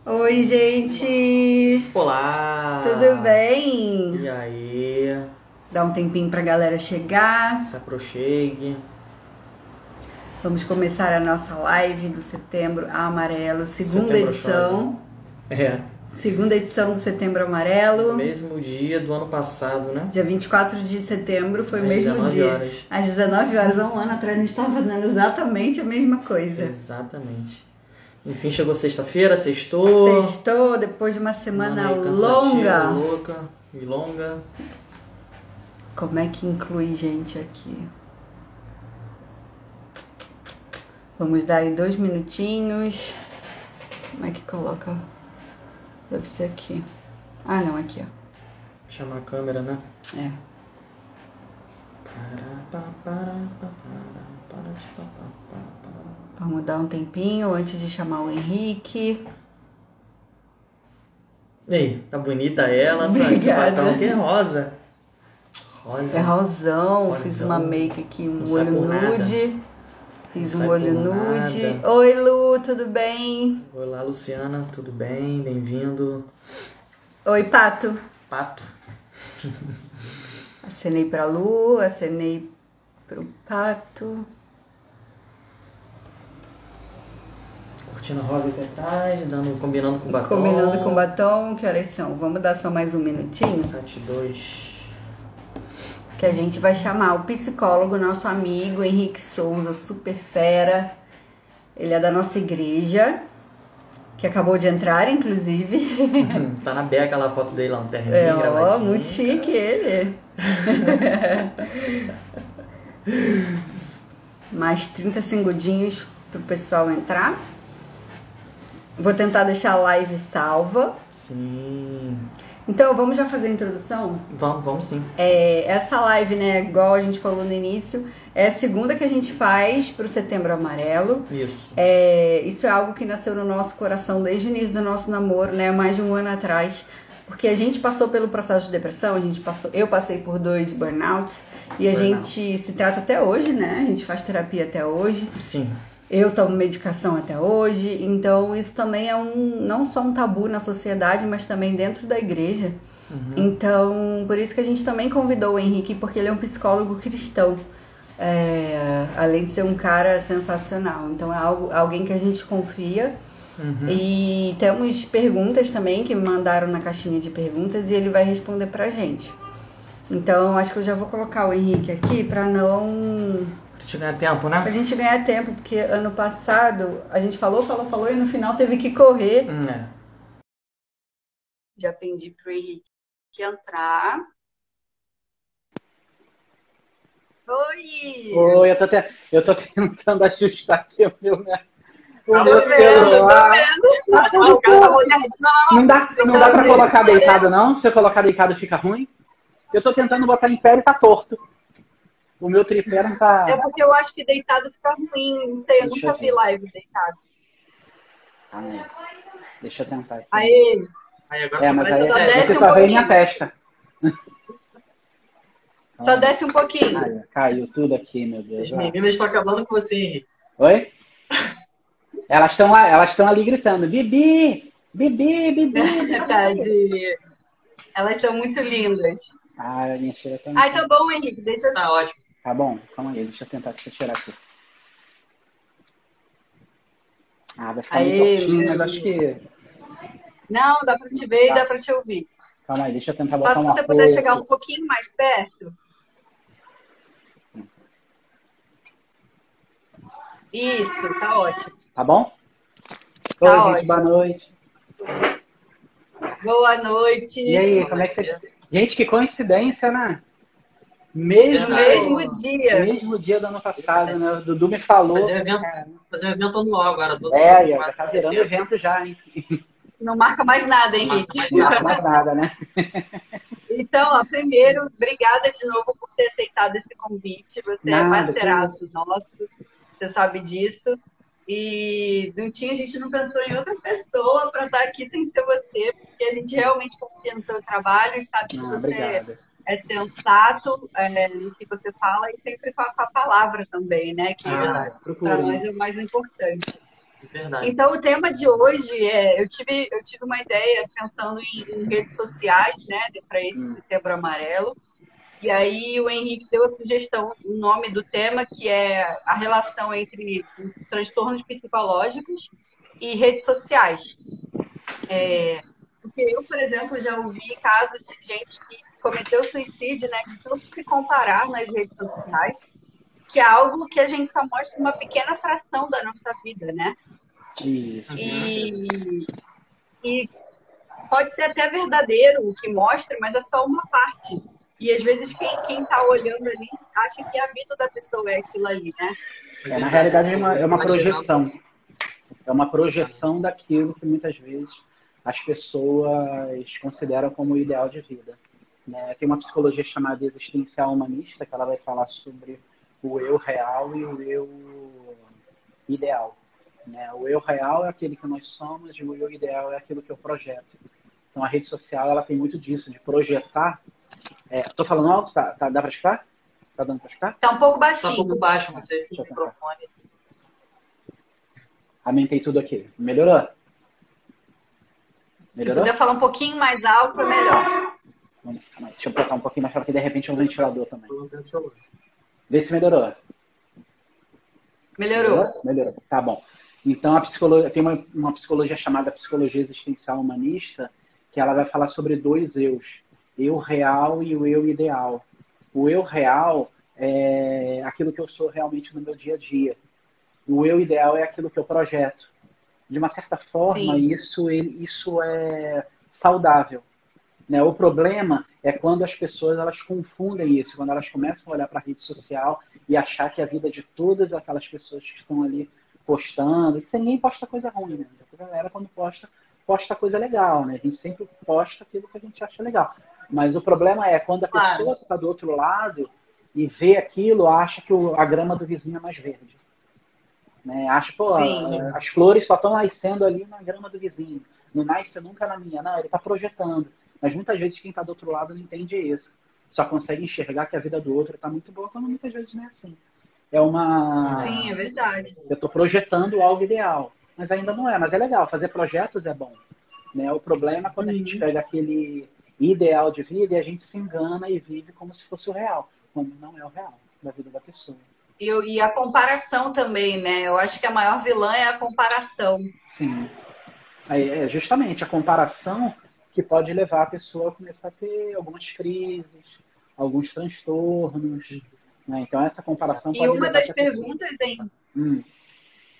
Oi, gente! Olá! Tudo bem? E aí? Dá um tempinho pra galera chegar. Se aproxime. Vamos começar a nossa live do Setembro Amarelo, segunda Setembro edição. É. Segunda edição do Setembro Amarelo. Mesmo dia do ano passado, né? Dia 24 de setembro foi o Às mesmo 19 dia. horas. Às 19 horas, há um ano atrás, a gente estava fazendo exatamente a mesma coisa. Exatamente. Enfim, chegou sexta-feira, sextou. Sextou, depois de uma semana Aí cansativa, longa. longa. Como é que inclui gente aqui? Vamos dar aí 2 minutinhos. Como é que coloca? Deve ser aqui. Ah, não, aqui, ó. Chamar a câmera, né? É. Vamos dar um tempinho antes de chamar o Henrique. Ei, tá bonita ela, esse Obrigada. batom aqui é rosa. Rosa. É rosão, Rosão. fiz uma make aqui, um Não sai olho por nada. nude. Fiz Não um sai olho por nude. nada. Oi, Lu, tudo bem? Olá, Luciana, tudo bem? Bem-vindo. Oi, Pato. Pato. Acenei pra Lu, acenei pro Pato. Cortina rosa aqui atrás, combinando com o batom. Combinando com batom, que horas são? Vamos dar só mais um minutinho? 7:02. Que a gente vai chamar o psicólogo, nosso amigo Henrique Souza, super fera. Ele é da nossa igreja, que acabou de entrar, inclusive. Tá na beca lá a foto dele lá, um terninho É, ó, gravadinho, muito chique ele. Mais 30 segundinhos pro pessoal entrar. Vou tentar deixar a live salva. Sim. Então, vamos já fazer a introdução? Vamos sim. Essa live, né, igual a gente falou no início, é a segunda que a gente faz pro Setembro Amarelo. Isso. Isso é algo que nasceu no nosso coração desde o início do nosso namoro, né, mais de um ano atrás. Porque a gente passou pelo processo de depressão, eu passei por 2 burnouts e a gente se trata até hoje, né? A gente faz terapia até hoje. Sim. Eu tomo medicação até hoje, então isso também é não só um tabu na sociedade, mas também dentro da igreja. Então, por isso que a gente também convidou o Henrique, porque ele é um psicólogo cristão, além de ser um cara sensacional. Então, é alguém que a gente confia. E temos perguntas também que me mandaram na caixinha de perguntas e ele vai responder pra gente. Então, acho que eu já vou colocar o Henrique aqui pra não... Pra gente ganhar tempo, né? Pra gente ganhar tempo, porque ano passado a gente falou e no final teve que correr. É. Já pedi pro Henrique entrar. Oi! Oi, eu tô tentando ajustar aqui o meu Tô celular. vendo. Não dá pra colocar deitado, não? Se eu colocar deitado fica ruim. Eu tô tentando botar em pé e tá torto. O meu tripé não tá... É porque eu acho que deitado fica ruim. Não sei, eu nunca vi live deitado. Deixa eu tentar aqui. Aí, Aí agora Mas aí só desce você um só vê pouquinho. minha testa. Só desce um pouquinho. Ai, caiu tudo aqui, meu Deus. As meninas estão acabando com você, Henrique. Oi? Elas estão ali gritando, Bibi, Bibi, Bibi. Tadinha. Elas são muito lindas. Ah, a minha cheira tá... Ai, tá bom, Henrique. Deixa eu... Tá ótimo. Tá bom, calma aí, deixa eu tirar aqui. Vai ficar meio tortinho, mas acho que... Não, dá pra te ver e dá pra te ouvir. Calma aí, deixa eu tentar Só botar se uma você puder coisa. chegar um pouquinho mais perto. Isso, tá ótimo. Tá bom? Tá Oi, ótimo. gente, boa noite. Boa noite. E aí, como é que você... Gente, que coincidência, né? No mesmo dia. Mesmo dia do ano passado, né? O Dudu me falou. Fazer um evento anual agora. Já tá virando evento já, hein? Não marca mais nada, Henrique. Não marca mais nada, né? Então, primeiro, obrigada de novo por ter aceitado esse convite. Você é parceiraço nosso, você sabe disso. E a gente não pensou em outra pessoa para estar aqui sem ser você, porque a gente realmente confia no seu trabalho e sabe que você é sensato no que você fala e sempre com a palavra também, né? Que para nós é o mais importante. Verdade. Então, o tema de hoje eu tive uma ideia pensando em redes sociais, né, para esse Setembro Amarelo. E aí o Henrique deu a sugestão, o nome do tema, que é a relação entre transtornos psicológicos e redes sociais. Porque eu, por exemplo, já ouvi casos de gente que cometeu suicídio, né, de tanto se comparar nas redes sociais, que é algo que a gente só mostra uma pequena fração da nossa vida, né? Isso. E pode ser até verdadeiro o que mostra, mas é só uma parte. E às vezes quem tá olhando ali acha que a vida da pessoa é aquilo ali, né? Na realidade é uma projeção. É uma projeção daquilo que muitas vezes as pessoas consideram como o ideal de vida. Né? Tem uma psicologia chamada existencial humanista, que ela vai falar sobre o eu real e o eu ideal. Né? O eu real é aquele que nós somos e o eu ideal é aquilo que eu projeto. Então a rede social ela tem muito disso, de projetar. Estou falando alto? Dá para escutar? Tá dando para escutar? Tá um pouco Tá baixinho. um pouco baixo, não sei se o microfone. Aumentei tudo aqui. Melhorou? Se puder falar um pouquinho mais alto, é melhor. Deixa eu botar um pouquinho mais para que de repente é um ventilador também. Vê se melhorou. Melhorou. Tá bom. Então, a psicologia, tem uma psicologia chamada psicologia existencial humanista, que ela vai falar sobre dois eus. Eu real e o eu ideal. O eu real é aquilo que eu sou realmente no meu dia a dia. O eu ideal é aquilo que eu projeto. De uma certa forma, isso é saudável. Né? O problema é quando as pessoas elas confundem isso, quando elas começam a olhar para a rede social e achar que a vida de todas aquelas pessoas que estão ali postando, que ninguém posta coisa ruim, né? A galera quando posta coisa legal, né? A gente sempre posta aquilo que a gente acha legal. Mas o problema é quando a pessoa que está do outro lado e vê aquilo, acha que a grama do vizinho é mais verde. Né? Acha, as flores só estão nascendo ali na grama do vizinho. Não nasce nunca na minha. Não, ele está projetando. Mas muitas vezes quem está do outro lado não entende isso. Só consegue enxergar que a vida do outro está muito boa, quando muitas vezes não é assim. Sim, é verdade. Eu estou projetando algo ideal. Mas ainda não é. Mas é legal. Fazer projetos é bom. Né? O problema é quando a gente pega aquele ideal de vida e a gente se engana e vive como se fosse o real. Quando não é o real da vida da pessoa. E a comparação também, né? Eu acho que a maior vilã é a comparação. Sim. É justamente a comparação que pode levar a pessoa a começar a ter algumas crises, alguns transtornos. Né? Então, essa comparação pode levar. E uma das perguntas,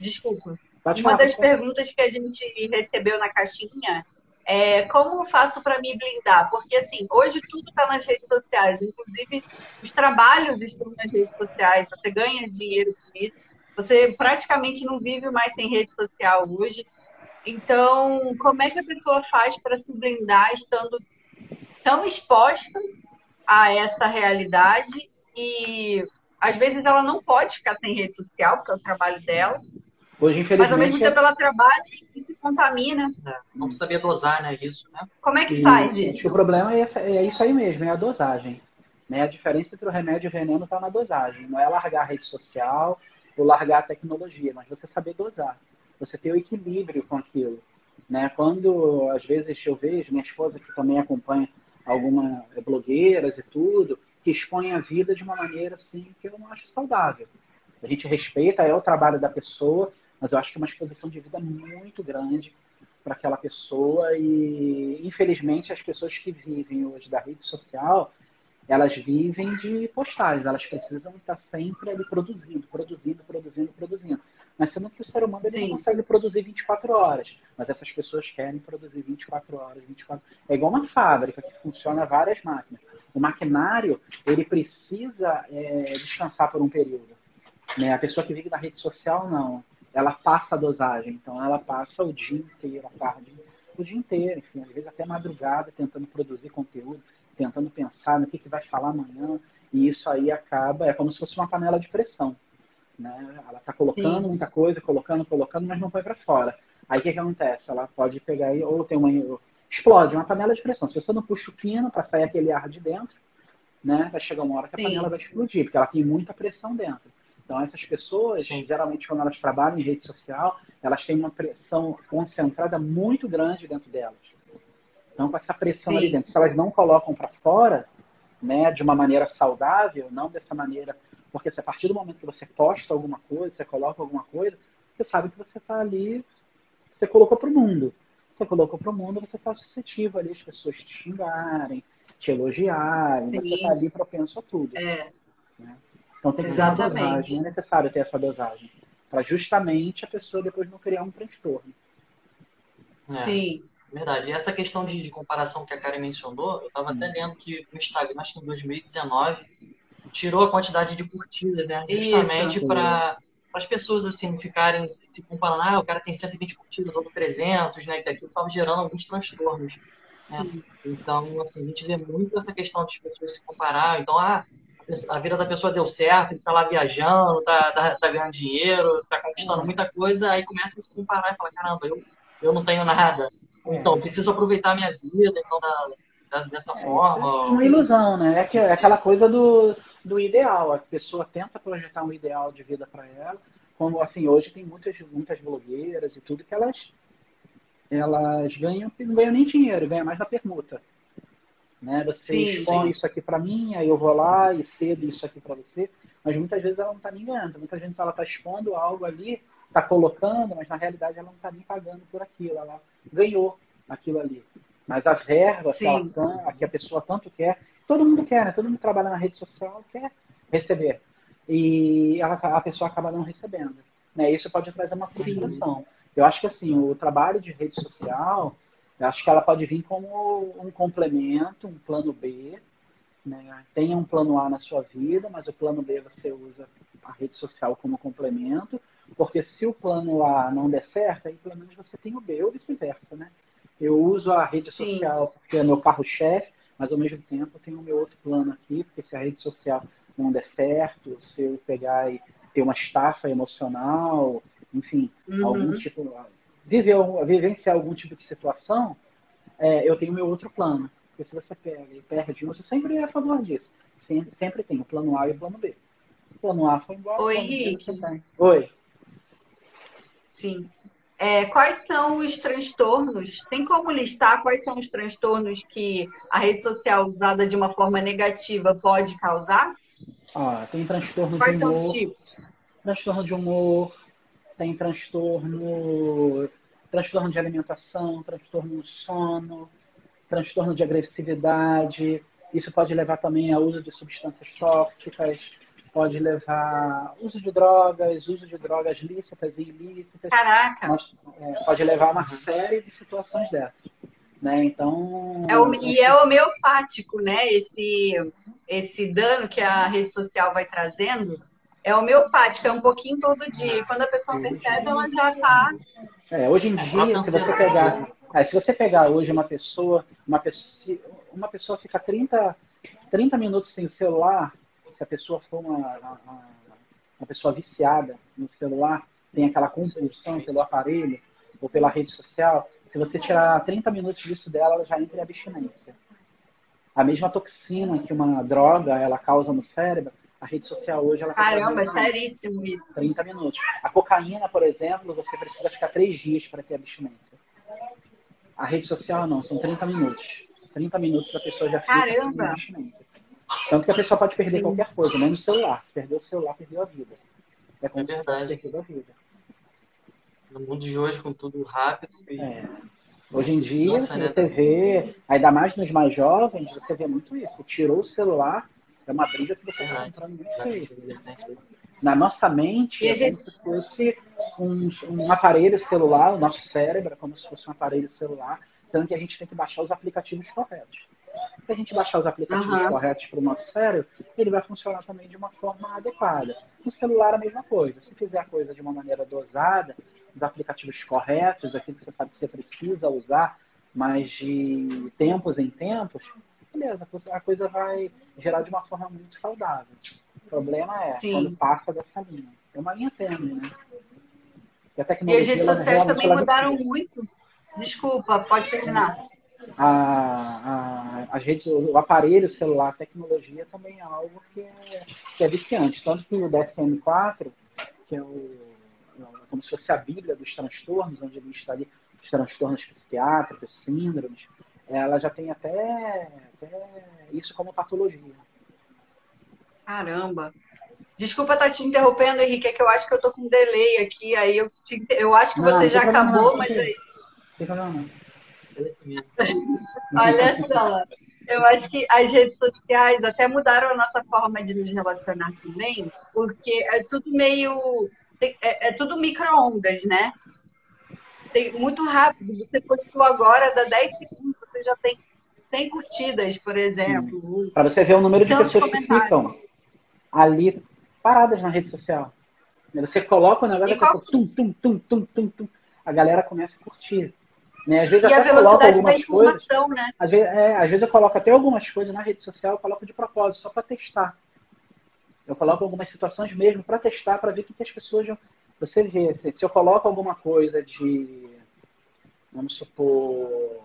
Desculpa. Uma das perguntas que a gente recebeu na caixinha é como faço para me blindar? Porque, assim, hoje tudo está nas redes sociais. Inclusive, os trabalhos estão nas redes sociais. Você ganha dinheiro com isso. Você praticamente não vive mais sem rede social hoje. Então, como é que a pessoa faz para se blindar estando tão exposta a essa realidade? E, às vezes, ela não pode ficar sem rede social, porque é o trabalho dela. Hoje, infelizmente, mas, ao mesmo tempo, ela trabalha e se contamina. Não saber dosar, né, isso, né? Como é que faz isso? O problema é isso aí mesmo, é a dosagem. Né? A diferença entre o remédio e o veneno está na dosagem. Não é largar a rede social ou largar a tecnologia, mas você saber dosar. Você ter o equilíbrio com aquilo. Né? Quando, às vezes, eu vejo, minha esposa que também acompanha algumas blogueiras e tudo, que expõem a vida de uma maneira assim que eu não acho saudável. A gente respeita, é o trabalho da pessoa, mas eu acho que é uma exposição de vida muito grande para aquela pessoa e, infelizmente, as pessoas que vivem hoje da rede social, elas vivem de postagens, elas precisam estar sempre ali produzindo. Mas sendo que o ser humano ele não consegue produzir 24 horas, mas essas pessoas querem produzir 24 horas. É igual uma fábrica que funciona várias máquinas. O maquinário, ele precisa descansar por um período. Né? A pessoa que vive na rede social, não. Ela passa a dosagem, então ela passa o dia inteiro, a tarde, o dia inteiro, enfim, às vezes até madrugada, tentando produzir conteúdo, tentando pensar no que vai falar amanhã, e isso aí acaba, é como se fosse uma panela de pressão. Né? Ela está colocando muita coisa, colocando, mas não põe para fora. Aí o que acontece? Ela pode pegar e, ou tem explode uma panela de pressão. Se você não puxa o pino para sair aquele ar de dentro, né, vai chegar uma hora que a panela vai explodir, porque ela tem muita pressão dentro. Então, essas pessoas, Sim. geralmente, quando elas trabalham em rede social, elas têm uma pressão concentrada muito grande dentro delas. Então, com essa pressão ali Sim. dentro, se elas não colocam para fora, né, de uma maneira saudável, não dessa maneira... Porque se a partir do momento que você posta alguma coisa, você coloca alguma coisa, você sabe que você está ali, você colocou para o mundo. Você colocou para o mundo, você está suscetível ali, as pessoas te xingarem, te elogiarem, você está Sim. ali propenso a tudo. É, Né? Então tem que ter uma dosagem, exatamente. é necessário ter essa dosagem, para justamente a pessoa depois não criar um transtorno. Sim. Verdade. E essa questão de comparação que a Karen mencionou, eu estava até lendo que o Instagram, acho que em 2019, tirou a quantidade de curtidas, né? Justamente Isso. para as pessoas assim, não ficarem se comparando, o cara tem 120 curtidas, outro 300, né? Que aquilo estava gerando alguns transtornos. Né? Sim. Então, assim, a gente vê muito essa questão de pessoas se comparar. Então, a vida da pessoa deu certo, ele está lá viajando, tá ganhando dinheiro, está conquistando muita coisa, aí começa a se comparar e fala, caramba, eu não tenho nada. Então, preciso aproveitar a minha vida, então, dessa Isso é forma. uma ilusão, né? É aquela coisa do ideal. A pessoa tenta projetar um ideal de vida para ela. Como assim, hoje tem muitas blogueiras e tudo que elas ganham, não ganham nem dinheiro, ganham mais na permuta. Né? Você Sim. expõe isso aqui para mim, aí eu vou lá e cedo isso aqui para você. Mas muitas vezes ela não está nem ganhando. Muitas vezes ela está expondo algo ali, está colocando, mas na realidade ela não está nem pagando por aquilo. Ela ganhou aquilo ali. Mas a verba Sim. que a pessoa tanto quer, todo mundo quer, né? Todo mundo que trabalha na rede social quer receber. E a pessoa acaba não recebendo. Né? Isso pode trazer uma Sim. frustração. Eu acho que assim, o trabalho de rede social, eu acho que ela pode vir como um complemento, um plano B. Né? Tenha um plano A na sua vida, mas o plano B você usa a rede social como complemento, porque se o plano A não der certo, aí pelo menos você tem o B, ou vice-versa. Né? Eu uso a rede Sim. social porque é meu carro-chefe, mas ao mesmo tempo eu tenho o meu outro plano aqui, porque se a rede social não der certo, se eu pegar e ter uma estafa emocional, enfim, algum Uhum. tipo, vivenciar algum tipo de situação, eu tenho o meu outro plano. Porque se você pega e perde um, eu sempre é a favor disso. Sempre tem o plano A e o plano B. O plano A foi embora, o Oi, plano B você Henrique. tem. Oi. Sim. Quais são os transtornos? Tem como listar quais são os transtornos que a rede social usada de uma forma negativa pode causar? Tem Quais são os tipos? transtorno de humor, tem transtorno de alimentação, transtorno do sono, transtorno de agressividade. Isso pode levar também ao uso de substâncias tóxicas, pode levar uso de drogas lícitas e ilícitas, Caraca! mas pode levar a uma série de situações dessas. Né? Então, E é homeopático, né? Esse dano que a rede social vai trazendo é homeopático, é um pouquinho todo dia. E quando a pessoa percebe, ela já está. hoje em A própria dia, ansiedade, né? se você pegar hoje uma pessoa fica 30 minutos sem o celular, se a pessoa for uma pessoa viciada no celular, tem aquela compulsão pelo aparelho ou pela rede social, se você tirar 30 minutos disso dela, ela já entra em abstinência. A mesma toxina que uma droga ela causa no cérebro, a rede social hoje ela está trazendo Caramba, é isso. seríssimo isso. 30 minutos. A cocaína, por exemplo, você precisa ficar 3 dias para ter abstinência. A rede social não, são 30 minutos. 30 minutos a pessoa já fica sem Caramba! abstinência. Tanto que a pessoa pode perder Sim. qualquer coisa, menos o celular. Se perder o celular, perdeu a vida. É É como se tivesse verdade. perdido a vida. No mundo de hoje, com tudo rápido É. Hoje em dia, nossa, se né? você vê, ainda mais nos mais jovens, você vê muito isso. Tirou o celular, é uma briga que você está Verdade. comprando muito Já feio. adolescente. Na nossa mente, E é a como gente. se fosse um aparelho celular, o nosso cérebro é como se fosse um aparelho celular, sendo que a gente tem que baixar os aplicativos corretos. Se a gente baixar os aplicativos Aham. corretos para o nosso cérebro, ele vai funcionar também de uma forma adequada. No celular, a mesma coisa. Se fizer a coisa de uma maneira dosada, os aplicativos corretos, aquilo que você sabe que você precisa usar, mas de tempos em tempos, beleza, a coisa vai gerar de uma forma muito saudável. O problema é quando Sim. passa dessa linha. É uma linha tênue, né? E a E as tecnologia, redes ela sociais realmente também ela mudaram vicia. muito. Desculpa, pode terminar. As redes, o aparelho celular, a tecnologia também é algo que é viciante. Tanto que o DSM-4, que é como se fosse a bíblia dos transtornos, onde ele está ali os transtornos psiquiátricos, síndromes, ela já tem até isso como patologia. Caramba. Desculpa estar te interrompendo, Henrique, é que eu acho que eu tô com um delay aqui, aí eu acho que Não, você não tem já problema acabou, não. mas aí, Não tem problema não. É isso mesmo. olha só, eu acho que as redes sociais até mudaram a nossa forma de nos relacionar também, porque é tudo meio, é tudo micro-ondas, né? Tem, muito rápido, você postou agora, dá 10 segundos, você já tem 100 curtidas, por exemplo, Para você ver o número de tantos pessoas que comentários. ficam ali paradas na rede social. Você coloca o negócio, E, daqui a qual, pouco, tum, tum, tum, tum, tum, tum, a galera começa a curtir. Né? Às vezes e a até coloco velocidade da algumas coisas, informação, né? às vezes eu coloco até algumas coisas na rede social, eu coloco de propósito, só para testar. Eu coloco algumas situações mesmo para testar, para ver o que as pessoas vão. Você vê, assim, se eu coloco alguma coisa de, vamos supor,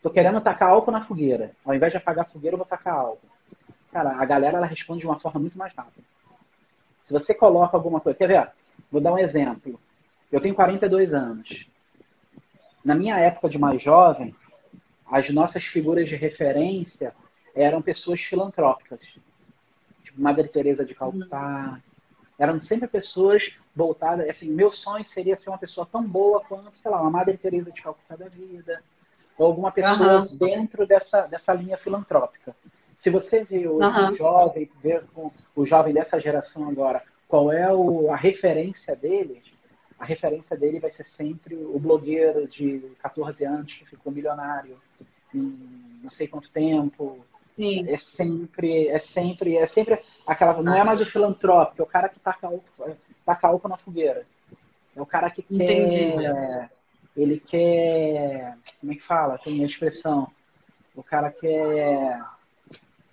tô querendo tacar álcool na fogueira. Ao invés de apagar a fogueira, eu vou tacar álcool. Cara, a galera ela responde de uma forma muito mais rápida. Se você coloca alguma coisa, quer ver? Vou dar um exemplo. Eu tenho 42 anos. Na minha época de mais jovem, as nossas figuras de referência eram pessoas filantrópicas. Tipo Madre Teresa de Calcutá. Eram sempre pessoas voltadas, assim, meu sonho seria ser uma pessoa tão boa quanto, sei lá, uma Madre Teresa de Calcutá da vida, ou alguma pessoa Aham, dentro dessa linha filantrópica. Se você vê hoje um aham. jovem, vê o jovem dessa geração agora, qual é a referência dele? A referência dele vai ser sempre o blogueiro de 14 anos que ficou milionário em não sei quanto tempo. Sim, É sempre aquela. Não é mais o filantrópico, é o cara que taca álcool na fogueira. É o cara que entendi. quer. Ele quer. Como é que fala? Tem a expressão. O cara quer.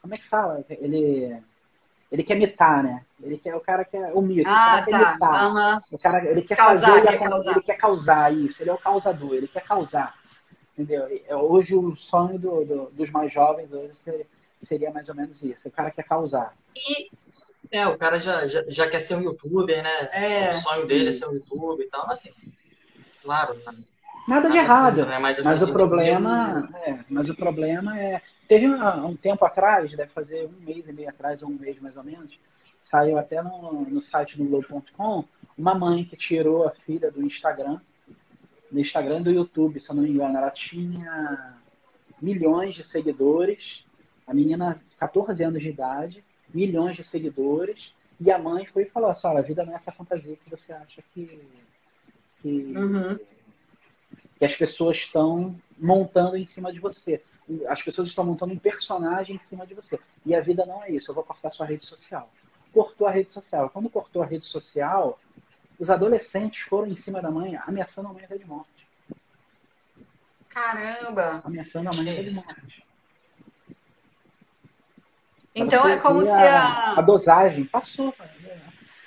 Como é que fala? Ele quer imitar, né? O cara quer o mito, o cara Ah, quer tá. imitar. Aham. Ele quer Causar, fazer, quer ele causar. quer causar isso, ele é o causador, ele quer causar. Entendeu? Hoje o sonho dos mais jovens hoje seria mais ou menos isso. O cara quer causar. E, O cara já quer ser um youtuber, né? O é, sonho dele é ser um youtuber e tal. Assim, claro, Nada de nada contra, errado. né? Mas assim, Mas a o gente vê problema é. Teve um tempo atrás, deve fazer um mês e meio atrás, ou um mês mais ou menos, saiu até no site do Globo.com, uma mãe que tirou a filha do Instagram, e do YouTube, se eu não me engano. Ela tinha milhões de seguidores, a menina, 14 anos de idade, milhões de seguidores, e a mãe foi e falou assim: olha, a vida não é essa fantasia que você acha que, uhum. que as pessoas estão montando em cima de você. As pessoas estão montando um personagem em cima de você. E a vida não é isso. Eu vou cortar sua rede social. Cortou a rede social. Quando cortou a rede social, os adolescentes foram em cima da mãe, ameaçando a mãe até de morte. Caramba. Ameaçando a que mãe é até de isso. morte. Para Então é você como ver se a a. dosagem passou.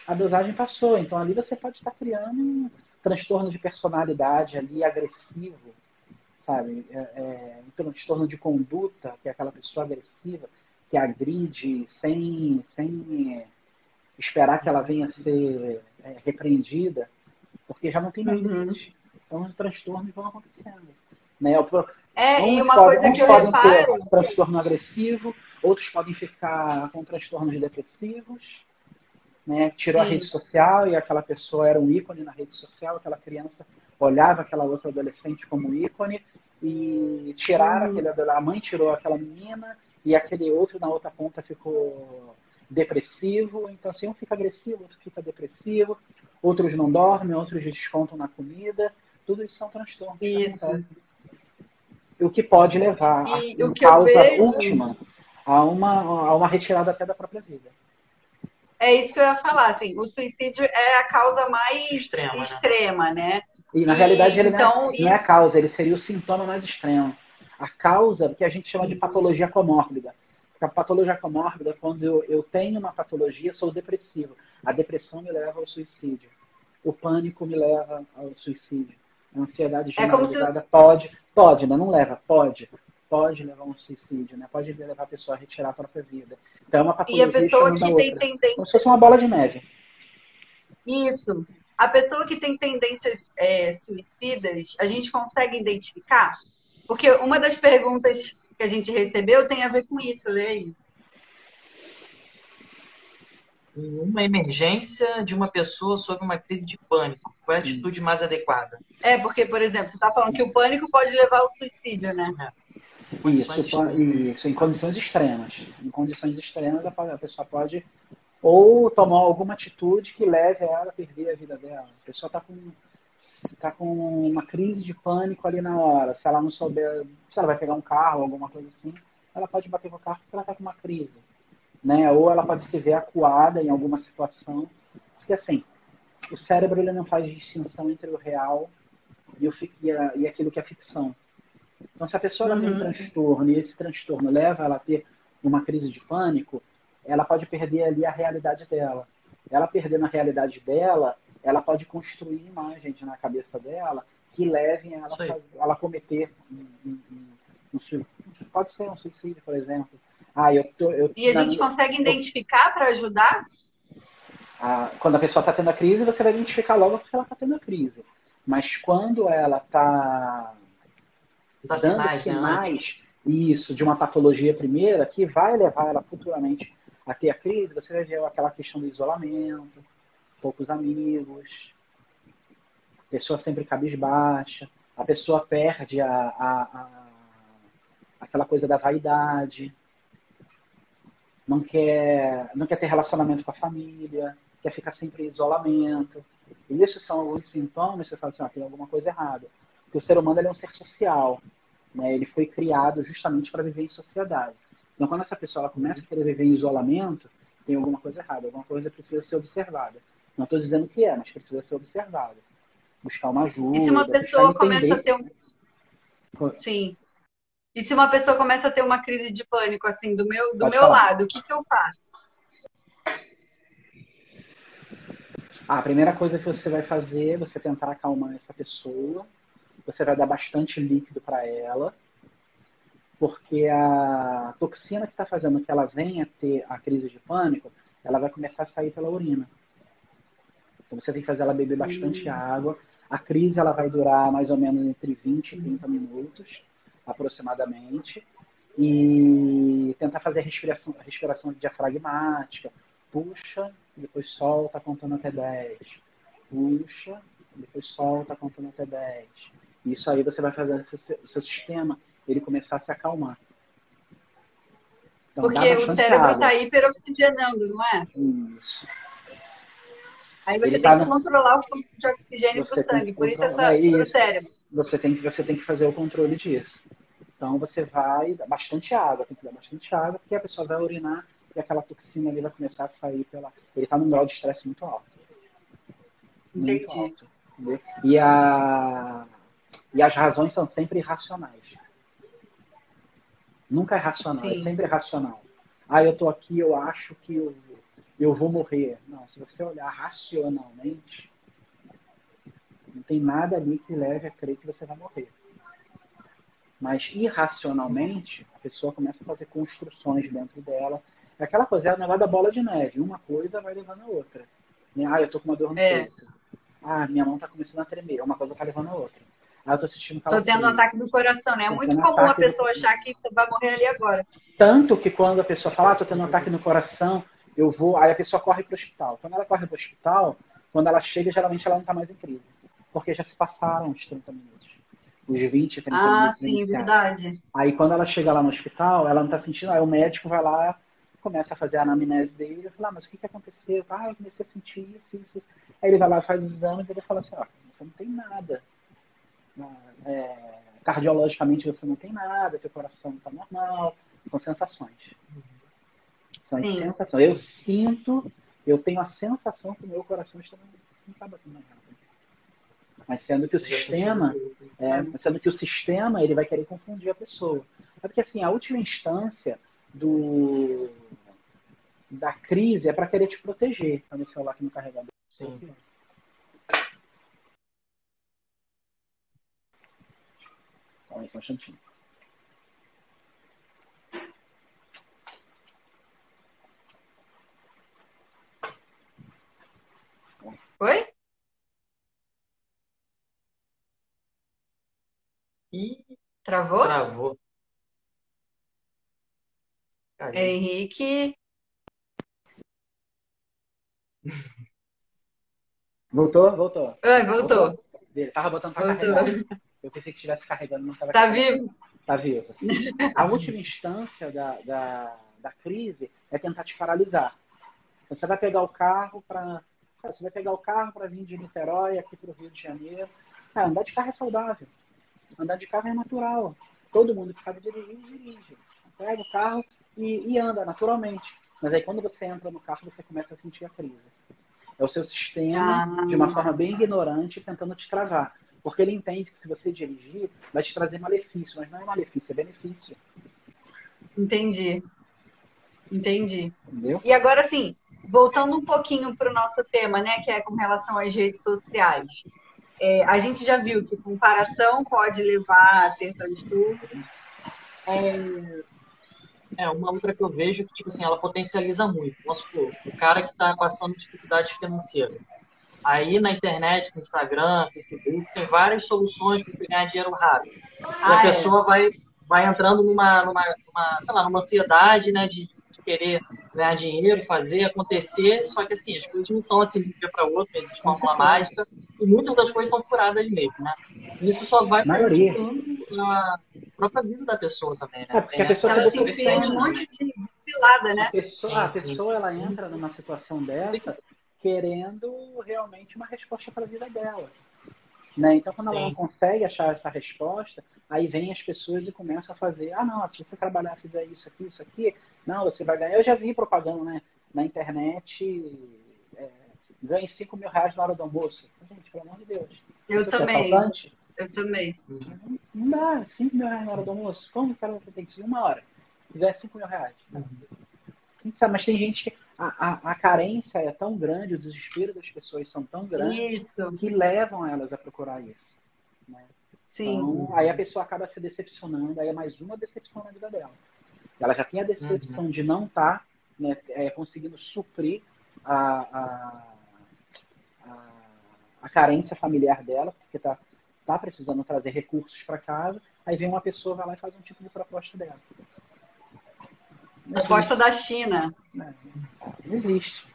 A dosagem passou. Então ali você pode estar criando um transtorno de personalidade ali agressivo, sabe? Um transtorno de conduta, que é aquela pessoa agressiva, que agride sem esperar que ela venha a ser repreendida, porque já não tem mais Uhum. limite. Então os transtornos vão acontecendo. Né? E Uns uma podem, coisa uns que eu podem ter reparo. transtorno agressivo, outros podem ficar com transtornos depressivos, né? Tirou a rede Sim. social e aquela pessoa era um ícone na rede social, aquela criança olhava aquela outra adolescente como ícone e tiraram Uhum. a mãe tirou aquela menina e aquele outro na outra ponta ficou depressivo. Então assim, um fica agressivo, outro fica depressivo, outros não dormem, outros descontam na comida. Tudo isso são transtornos que Isso. acontecem. O que pode levar, E o em que eu causa vejo. última, a uma retirada até da própria vida. É isso que eu ia falar, assim, o suicídio é a causa mais Extrema, né? extrema, né? E, na realidade, E ele então não é a isso. causa, ele seria o sintoma mais extremo. A causa, que a gente chama de Sim. patologia comórbida. A patologia comórbida é quando eu tenho uma patologia, sou depressivo. A depressão me leva ao suicídio. O pânico me leva ao suicídio. A ansiedade É como se... generalizada pode, né? Não leva, pode levar a um suicídio, né? Pode levar a pessoa a retirar a própria vida. Então é uma E a patologia pessoa chamando a que tem outra. Como se fosse tendências... uma bola de neve. Isso. A pessoa que tem tendências suicidas, a gente consegue identificar? Porque uma das perguntas que a gente recebeu tem a ver com isso, lê aí. Em uma emergência de uma pessoa sob uma crise de pânico, qual é a atitude mais adequada? Porque, por exemplo, você está falando que o pânico pode levar ao suicídio, né? Isso, em condições extremas. Em condições extremas, a pessoa pode ou tomar alguma atitude que leve ela a perder a vida dela. A pessoa está com uma crise de pânico ali na hora. Se ela não souber, se ela vai pegar um carro, alguma coisa assim, ela pode bater com o carro porque ela está com uma crise. Né? Ou ela pode se ver acuada em alguma situação. Porque assim, o cérebro ele não faz distinção entre o real e aquilo que é ficção. Então, se a pessoa ela tem um transtorno e esse transtorno leva ela a ter uma crise de pânico, ela pode perder ali a realidade dela. Ela perdendo a realidade dela, ela pode construir imagens na cabeça dela que levem ela a cometer pode ser um suicídio, por exemplo. E a gente consegue identificar para ajudar? Quando a pessoa está tendo a crise, você vai identificar logo que ela está tendo a crise. Mas quando ela está dando sinais isso, de uma patologia primeira, que vai levar ela futuramente a ter a crise, você vai ver aquela questão do isolamento, poucos amigos, pessoa sempre cabisbaixa, a pessoa perde aquela coisa da vaidade, não quer ter relacionamento com a família, quer ficar sempre em isolamento. E isso são alguns sintomas, você fala assim, tem alguma coisa errada. Porque o ser humano ele é um ser social. Né? Ele foi criado justamente para viver em sociedade. Então, quando essa pessoa ela começa a querer viver em isolamento, tem alguma coisa errada, alguma coisa precisa ser observada. Não estou dizendo que é, mas precisa ser observada. Buscar uma ajuda, e se uma pessoa começa a ter Sim. E se uma pessoa começa a ter uma crise de pânico, assim, do meu lado, o que eu faço? A primeira coisa que você vai fazer é você tentar acalmar essa pessoa. Você vai dar bastante líquido para ela, porque a toxina que está fazendo que ela venha ter a crise de pânico, ela vai começar a sair pela urina. Então você tem que fazer ela beber bastante água. A crise ela vai durar mais ou menos entre 20 e 30 minutos, aproximadamente. E tentar fazer a respiração diafragmática. Puxa, depois solta, contando até 10. Puxa, depois solta, contando até 10. Isso aí você vai fazer o seu sistema ele começar a se acalmar. Então, porque o cérebro está hiperoxigenando, não é? Isso. Aí você tem que controlar o fluxo de oxigênio para o sangue, por isso para o cérebro. Você tem que fazer o controle disso. Então você vai dar bastante água, tem que dar bastante água, porque a pessoa vai urinar e aquela toxina ali vai começar a sair pela. Ele está num grau de estresse muito alto. Muito alto. Entendeu? E as razões são sempre irracionais. Nunca é racional, é sempre irracional. Eu estou aqui, eu acho que eu vou morrer. Não, se você olhar racionalmente, não tem nada ali que leve a crer que você vai morrer. Mas irracionalmente, a pessoa começa a fazer construções dentro dela. É aquela coisa, é o negócio da bola de neve. Uma coisa vai levando a outra. Eu tô com uma dor no peito. Minha mão tá começando a tremer. Uma coisa tá levando a outra. Eu tô assistindo Tô tendo um ataque do coração, né? É muito comum a pessoa achar que vai morrer ali agora. Tanto que quando a pessoa fala, tô tendo um ataque no coração, eu vou... Aí a pessoa corre pro hospital. Quando ela corre pro hospital, quando ela chega, geralmente ela não tá mais em crise. Porque já se passaram os 30 minutos. Os 20, 30 minutos. Sim, verdade. Aí quando ela chega lá no hospital, ela não tá sentindo, aí o médico vai lá, começa a fazer a anamnese dele, e fala, mas o que aconteceu? Eu comecei a sentir isso. Aí ele vai lá, faz os exames, e ele fala assim, você não tem nada. Cardiologicamente você não tem nada, seu coração está normal. São sensações. São as sensações. Eu tenho a sensação que o meu coração não está batendo nada. Mas sendo que o sistema, ele vai querer confundir a pessoa. É porque assim, a última instância da crise é para querer te proteger. Tá no celular aqui no carregador. Sim. Só um instantinho. Oi? Ih, Travou? travou. Caiu. Henrique. Voltou? Voltou. Oi, voltou. Ele tava botando para Voltou. carregar. Eu pensei que estivesse carregando, não estava Tá carregando. vivo? Tá vivo. A última instância da crise é tentar te paralisar. Você vai pegar o carro para vir de Niterói aqui para o Rio de Janeiro. Andar de carro é saudável. Andar de carro é natural. Todo mundo que sabe dirigir, dirige. Pega o carro e anda naturalmente. Mas aí quando você entra no carro, você começa a sentir a crise. É o seu sistema, de uma forma bem ignorante, tentando te travar. Porque ele entende que se você dirigir, vai te trazer malefício. Mas não é malefício, é benefício. Entendi. Entendi. Entendeu? E agora, assim, voltando um pouquinho para o nosso tema, né, que é com relação às redes sociais. A gente já viu que comparação pode levar a ter transtornos. Uma outra que eu vejo que, tipo assim, ela potencializa muito. Vamos supor, o cara que está passando dificuldade financeira. Aí na internet, no Instagram, Facebook, tem várias soluções para você ganhar dinheiro rápido. E a pessoa vai entrando sei lá, numa ansiedade, né, de querer ganhar dinheiro, fazer acontecer, só que assim, as coisas não são assim de um dia para outro, não existe Com fórmula certeza. mágica, e muitas das coisas são furadas mesmo, né? E isso só vai A maioria. prejudicando a própria vida da pessoa também, né? Porque a Tem pessoa se essa Ela se enfia em vertente um decepciona. também. monte de cilada, A né? pessoa, Sim, a sim. pessoa ela entra numa situação Você tem dessa que... querendo realmente uma resposta para a vida dela. Né? Então, quando ela não Sim. consegue achar essa resposta, aí vem as pessoas e começam a fazer, não, se você trabalhar, fizer isso aqui, não, você vai ganhar. Eu já vi propaganda, né, na internet, ganhe 5 mil reais na hora do almoço. Gente, pelo amor de Deus. Eu Você que é também. assaltante? Eu também. Não dá, 5 mil reais na hora do almoço. Como o cara tem que seguir uma hora? Se ganha 5 mil reais. Sabe, mas tem gente que a carência é tão grande, o desespero das pessoas são tão grandes Isso, que levam elas a procurar isso. Né? sim. Então, aí a pessoa acaba se decepcionando, aí é mais uma decepção na vida dela. Ela já tem a decepção de não estar conseguindo suprir a, a, a carência familiar dela, porque tá precisando trazer recursos para casa, aí vem uma pessoa, vai lá e faz um tipo de proposta dela. Proposta da China. Não existe.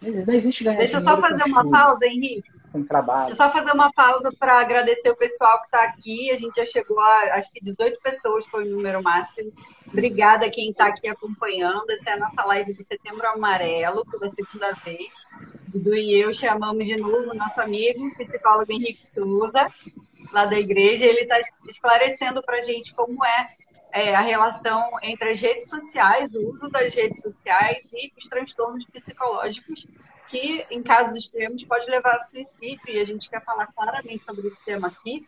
Não existe ganhar Deixa eu só dinheiro com fazer uma estudo, pausa, Henrique. com Deixa eu trabalho. só fazer uma pausa para agradecer o pessoal que está aqui. A gente já chegou a, acho que 18 pessoas foi o número máximo. Obrigada a quem está aqui acompanhando. Essa é a nossa live do Setembro Amarelo, pela segunda vez. Dudu e eu chamamos de novo o nosso amigo, psicólogo Henrique Souza, lá da igreja. Ele está esclarecendo para a gente como a relação entre as redes sociais, o uso das redes sociais e os transtornos psicológicos, que, em casos extremos, pode levar a suicídio, e a gente quer falar claramente sobre esse tema aqui,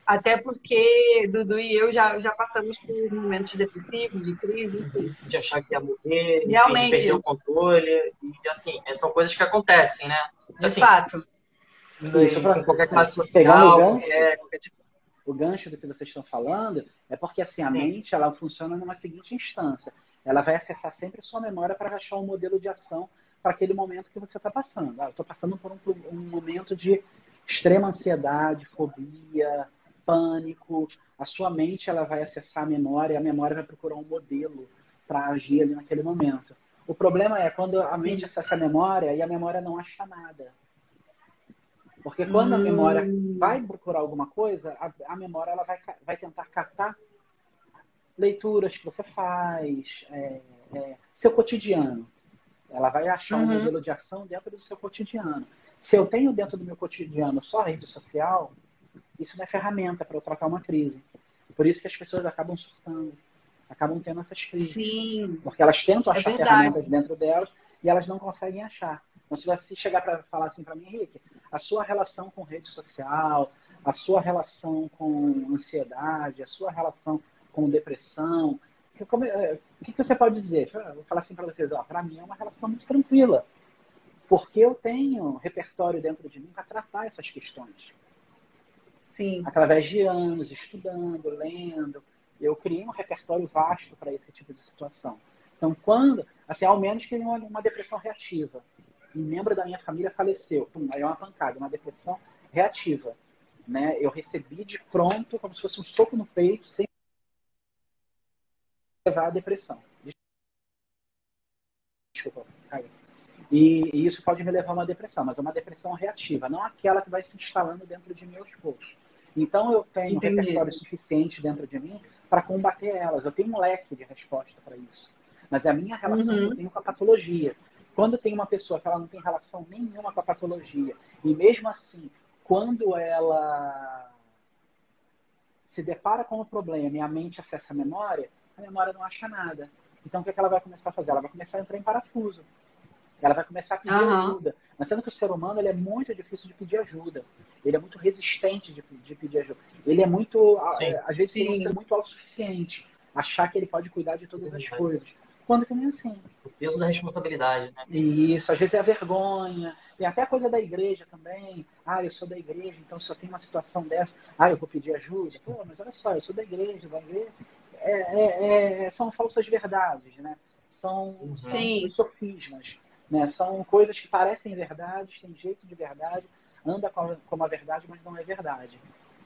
até porque Dudu e eu já passamos por momentos depressivos, de crise, enfim. De achar que ia morrer, enfim, de perder o Realmente, controle. E assim, são coisas que acontecem, né? de Assim, fato. Isso, com qualquer classe pegando o social, gancho, qualquer tipo. o gancho do que vocês estão falando, é porque assim, a mente ela funciona numa seguinte instância. Ela vai acessar sempre sua memória para achar um modelo de ação para aquele momento que você está passando. Eu estou passando por um momento de extrema ansiedade, fobia, pânico. A sua mente ela vai acessar a memória vai procurar um modelo para agir ali naquele momento. O problema é quando a mente acessa a memória e a memória não acha nada. Porque quando a memória vai procurar alguma coisa, a memória ela vai tentar catar leituras que você faz, seu cotidiano. Ela vai achar um modelo de ação dentro do seu cotidiano. Se eu tenho dentro do meu cotidiano só rede social, isso não é ferramenta para eu tratar uma crise. Por isso que as pessoas acabam surtando, acabam tendo essas crises. Sim, Porque elas tentam é achar verdade. ferramentas dentro delas e elas não conseguem achar. Então, se você chegar para falar assim para mim, Henrique, a sua relação com rede social, a sua relação com ansiedade, a sua relação com depressão, o que você pode dizer? Eu vou falar assim para vocês, para mim é uma relação muito tranquila, porque eu tenho repertório dentro de mim para tratar essas questões. Sim. Através de anos, estudando, lendo, eu criei um repertório vasto para esse tipo de situação. Então, quando, assim, ao menos que uma depressão reativa, um membro da minha família faleceu, pum, aí é uma pancada, uma depressão reativa, né? Eu recebi de pronto, como se fosse um soco no peito, sem levar à depressão. Desculpa, caiu. E isso pode me levar a uma depressão, mas é uma depressão reativa, não aquela que vai se instalando dentro de mim aos poucos. Então, eu tenho um Entendi. repertório suficiente dentro de mim para combater elas. Eu tenho um leque de resposta para isso. Mas é a minha relação que eu tenho com a patologia. Quando tem uma pessoa que ela não tem relação nenhuma com a patologia, e mesmo assim, quando ela se depara com o problema e a mente acessa a memória não acha nada. Então, o que ela vai começar a fazer? Ela vai começar a entrar em parafuso. Ela vai começar a pedir ajuda. Mas sendo que o ser humano ele é muito difícil de pedir ajuda. Ele é muito resistente de pedir ajuda. Ele é muito, às vezes, ele é muito autossuficiente. Achar que ele pode cuidar de todas as coisas. Quando que nem é assim. O peso da responsabilidade, né? Isso, às vezes é a vergonha. Tem até a coisa da igreja também. Ah, eu sou da igreja, então se eu tenho uma situação dessa, eu vou pedir ajuda. Pô, mas olha só, eu sou da igreja, vai ver. São falsas verdades, né? São os sofismas. Né? São coisas que parecem verdades, tem jeito de verdade, anda como a verdade, mas não é verdade.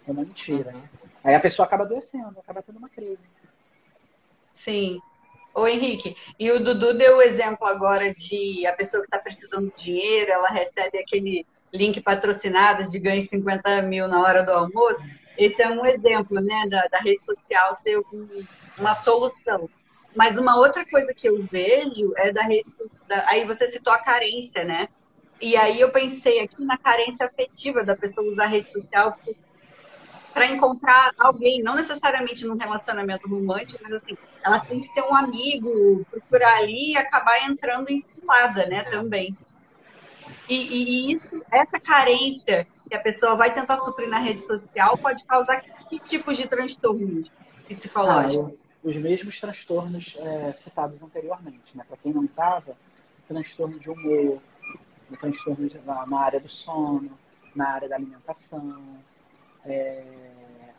É uma mentira. Aí a pessoa acaba adoecendo, acaba tendo uma crise. Sim. Ô, Henrique, e o Dudu deu o exemplo agora de a pessoa que está precisando de dinheiro, ela recebe aquele link patrocinado de ganhe 50 mil na hora do almoço. Esse é um exemplo, né, da rede social ser uma solução. Mas uma outra coisa que eu vejo é da rede social. Aí você citou a carência, né? E aí eu pensei aqui na carência afetiva da pessoa usar a rede social para encontrar alguém, não necessariamente num relacionamento romântico, mas assim, ela tem que ter um amigo, procurar ali e acabar entrando em cilada, né, também. E isso, essa carência que a pessoa vai tentar suprir na rede social pode causar que tipos de transtornos psicológicos? Os mesmos transtornos citados anteriormente, né? Para quem não estava, transtorno de humor, transtorno na área do sono, na área da alimentação,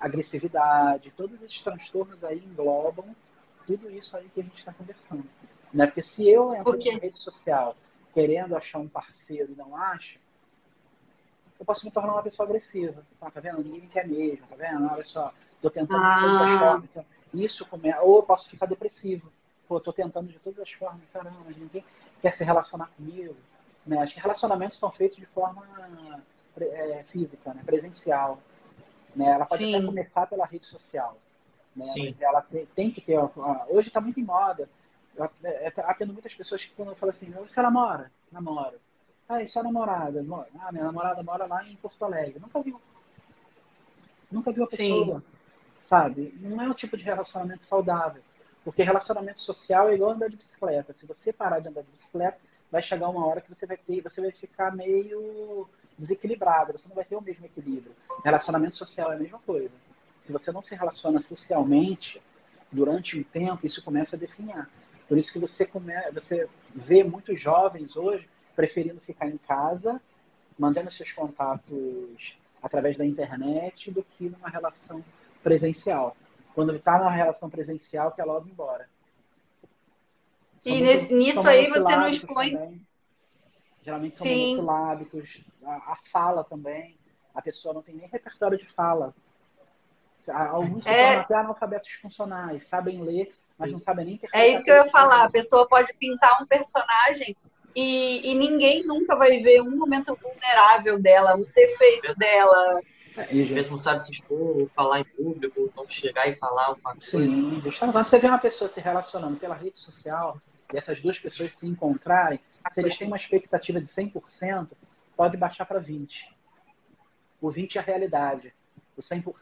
agressividade, todos esses transtornos aí englobam tudo isso aí que a gente está conversando. Né? Porque se eu entro na rede social querendo achar um parceiro e não acho, eu posso me tornar uma pessoa agressiva. Tá vendo? Ninguém me quer mesmo, tá vendo? Olha só, estou tentando de todas as formas. Isso ou eu posso ficar depressivo. Pô, estou tentando de todas as formas, caramba, mas ninguém quer se relacionar comigo. Né? Acho que relacionamentos são feitos de forma física, né? Presencial. Né? Ela pode até começar pela rede social. Né? Mas ela tem que ter... Hoje está muito em moda. Há tendo muitas pessoas que quando eu falo assim, você namora? Namoro. E sua namorada? Minha namorada mora lá em Porto Alegre. Nunca viu. Nunca viu a pessoa. Sabe? Não é um tipo de relacionamento saudável. Porque relacionamento social é igual andar de bicicleta. Se você parar de andar de bicicleta, vai chegar uma hora que você vai ficar meio desequilibrado. Você não vai ter o mesmo equilíbrio. Relacionamento social é a mesma coisa. Se você não se relaciona socialmente, durante um tempo, isso começa a definhar. Por isso que você vê muitos jovens hoje preferindo ficar em casa, mantendo seus contatos através da internet, do que numa relação presencial. Quando está numa relação presencial, quer logo ir embora. E nisso aí você não expõe... Também. Geralmente são monossilábicos. A fala também. A pessoa não tem nem repertório de fala. Alguns se tornam até analfabetos funcionais. Sabem ler, mas não sabem nem interpretar. É isso que eu ia falar. A pessoa pode pintar um personagem e ninguém nunca vai ver um momento vulnerável dela, um defeito dela. Às vezes não sabe se expor, ou falar em público, ou não chegar e falar alguma coisa. Sim, quando você vê uma pessoa se relacionando pela rede social e essas duas pessoas se encontrarem, se eles têm uma expectativa de 100%, pode baixar para 20%. O 20% é a realidade. O 100%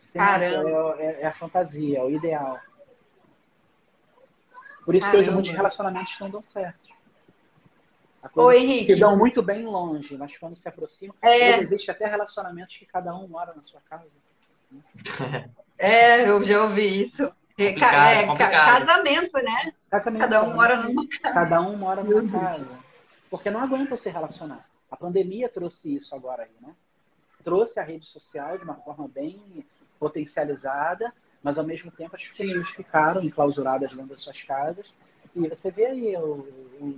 é a fantasia, é o ideal. Por isso que hoje muitos relacionamentos não dão certo. Henrique. Se dão muito bem longe, mas quando se aproximam, existe até relacionamentos que cada um mora na sua casa. Eu já ouvi isso. Complicado. Casamento, né? Cada um mora numa casa. Cada um mora numa casa. Porque não aguentam se relacionar. A pandemia trouxe isso agora aí, né? trouxe a rede social de uma forma bem potencializada, mas ao mesmo tempo as pessoas ficaram enclausuradas dentro das suas casas. E você vê aí o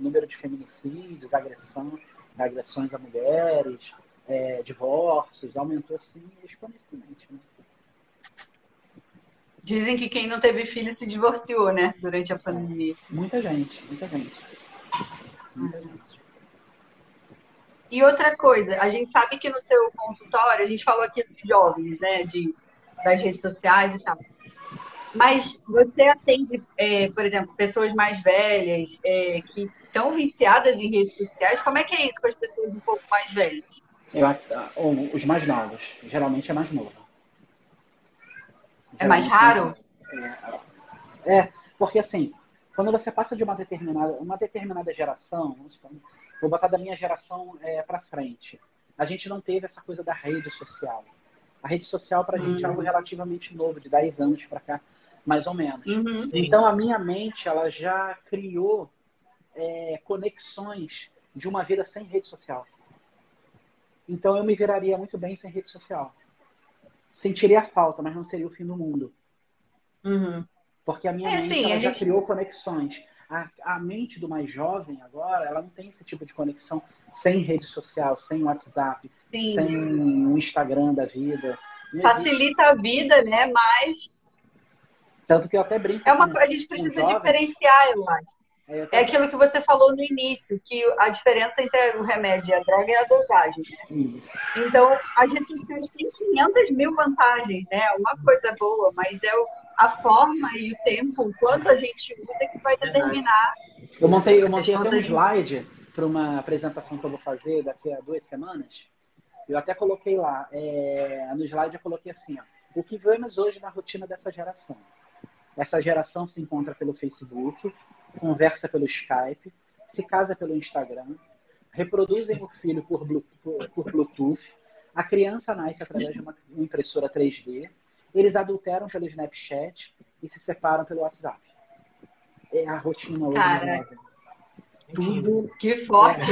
número de feminicídios, agressões a mulheres, divórcios, aumentou assim exponencialmente. Né? Dizem que quem não teve filho se divorciou, né? Durante a pandemia. Muita gente, muita gente. Muita gente. E outra coisa, a gente sabe que no seu consultório, a gente falou aqui dos jovens, né? Das redes sociais e tal. Mas você atende, por exemplo, pessoas mais velhas que estão viciadas em redes sociais. Como é que é isso com as pessoas um pouco mais velhas? Os mais novos. Geralmente é mais novo. É mais raro? Porque assim, quando você passa de uma determinada geração, vou botar da minha geração para frente, a gente não teve essa coisa da rede social. A rede social para a gente é algo relativamente novo, de 10 anos para cá, mais ou menos. Então a minha mente ela já criou conexões de uma vida sem rede social. Então eu me viraria muito bem sem rede social. Sentiria falta, mas não seria o fim do mundo. Porque a minha mente ela já criou conexões. A mente do mais jovem agora, ela não tem esse tipo de conexão sem rede social, sem WhatsApp, sem o Instagram da vida. Facilita a vida, né? Mas tanto que eu até brinco. A gente precisa diferenciar, eu acho. É aquilo que você falou no início, que a diferença entre o remédio e a droga é a dosagem, né? Então, a gente tem 500 mil vantagens, né? Uma coisa boa, mas a forma e o tempo, o quanto a gente usa que vai determinar. Eu montei até um slide para uma apresentação que eu vou fazer daqui a 2 semanas. Eu até coloquei lá, no slide eu coloquei assim, ó, o que vemos hoje na rotina dessa geração. Essa geração se encontra pelo Facebook, conversa pelo Skype, se casa pelo Instagram, reproduzem o filho por Bluetooth, a criança nasce através de uma impressora 3D, eles adulteram pelo Snapchat e se separam pelo WhatsApp. É a rotina hoje. Cara, tudo que forte!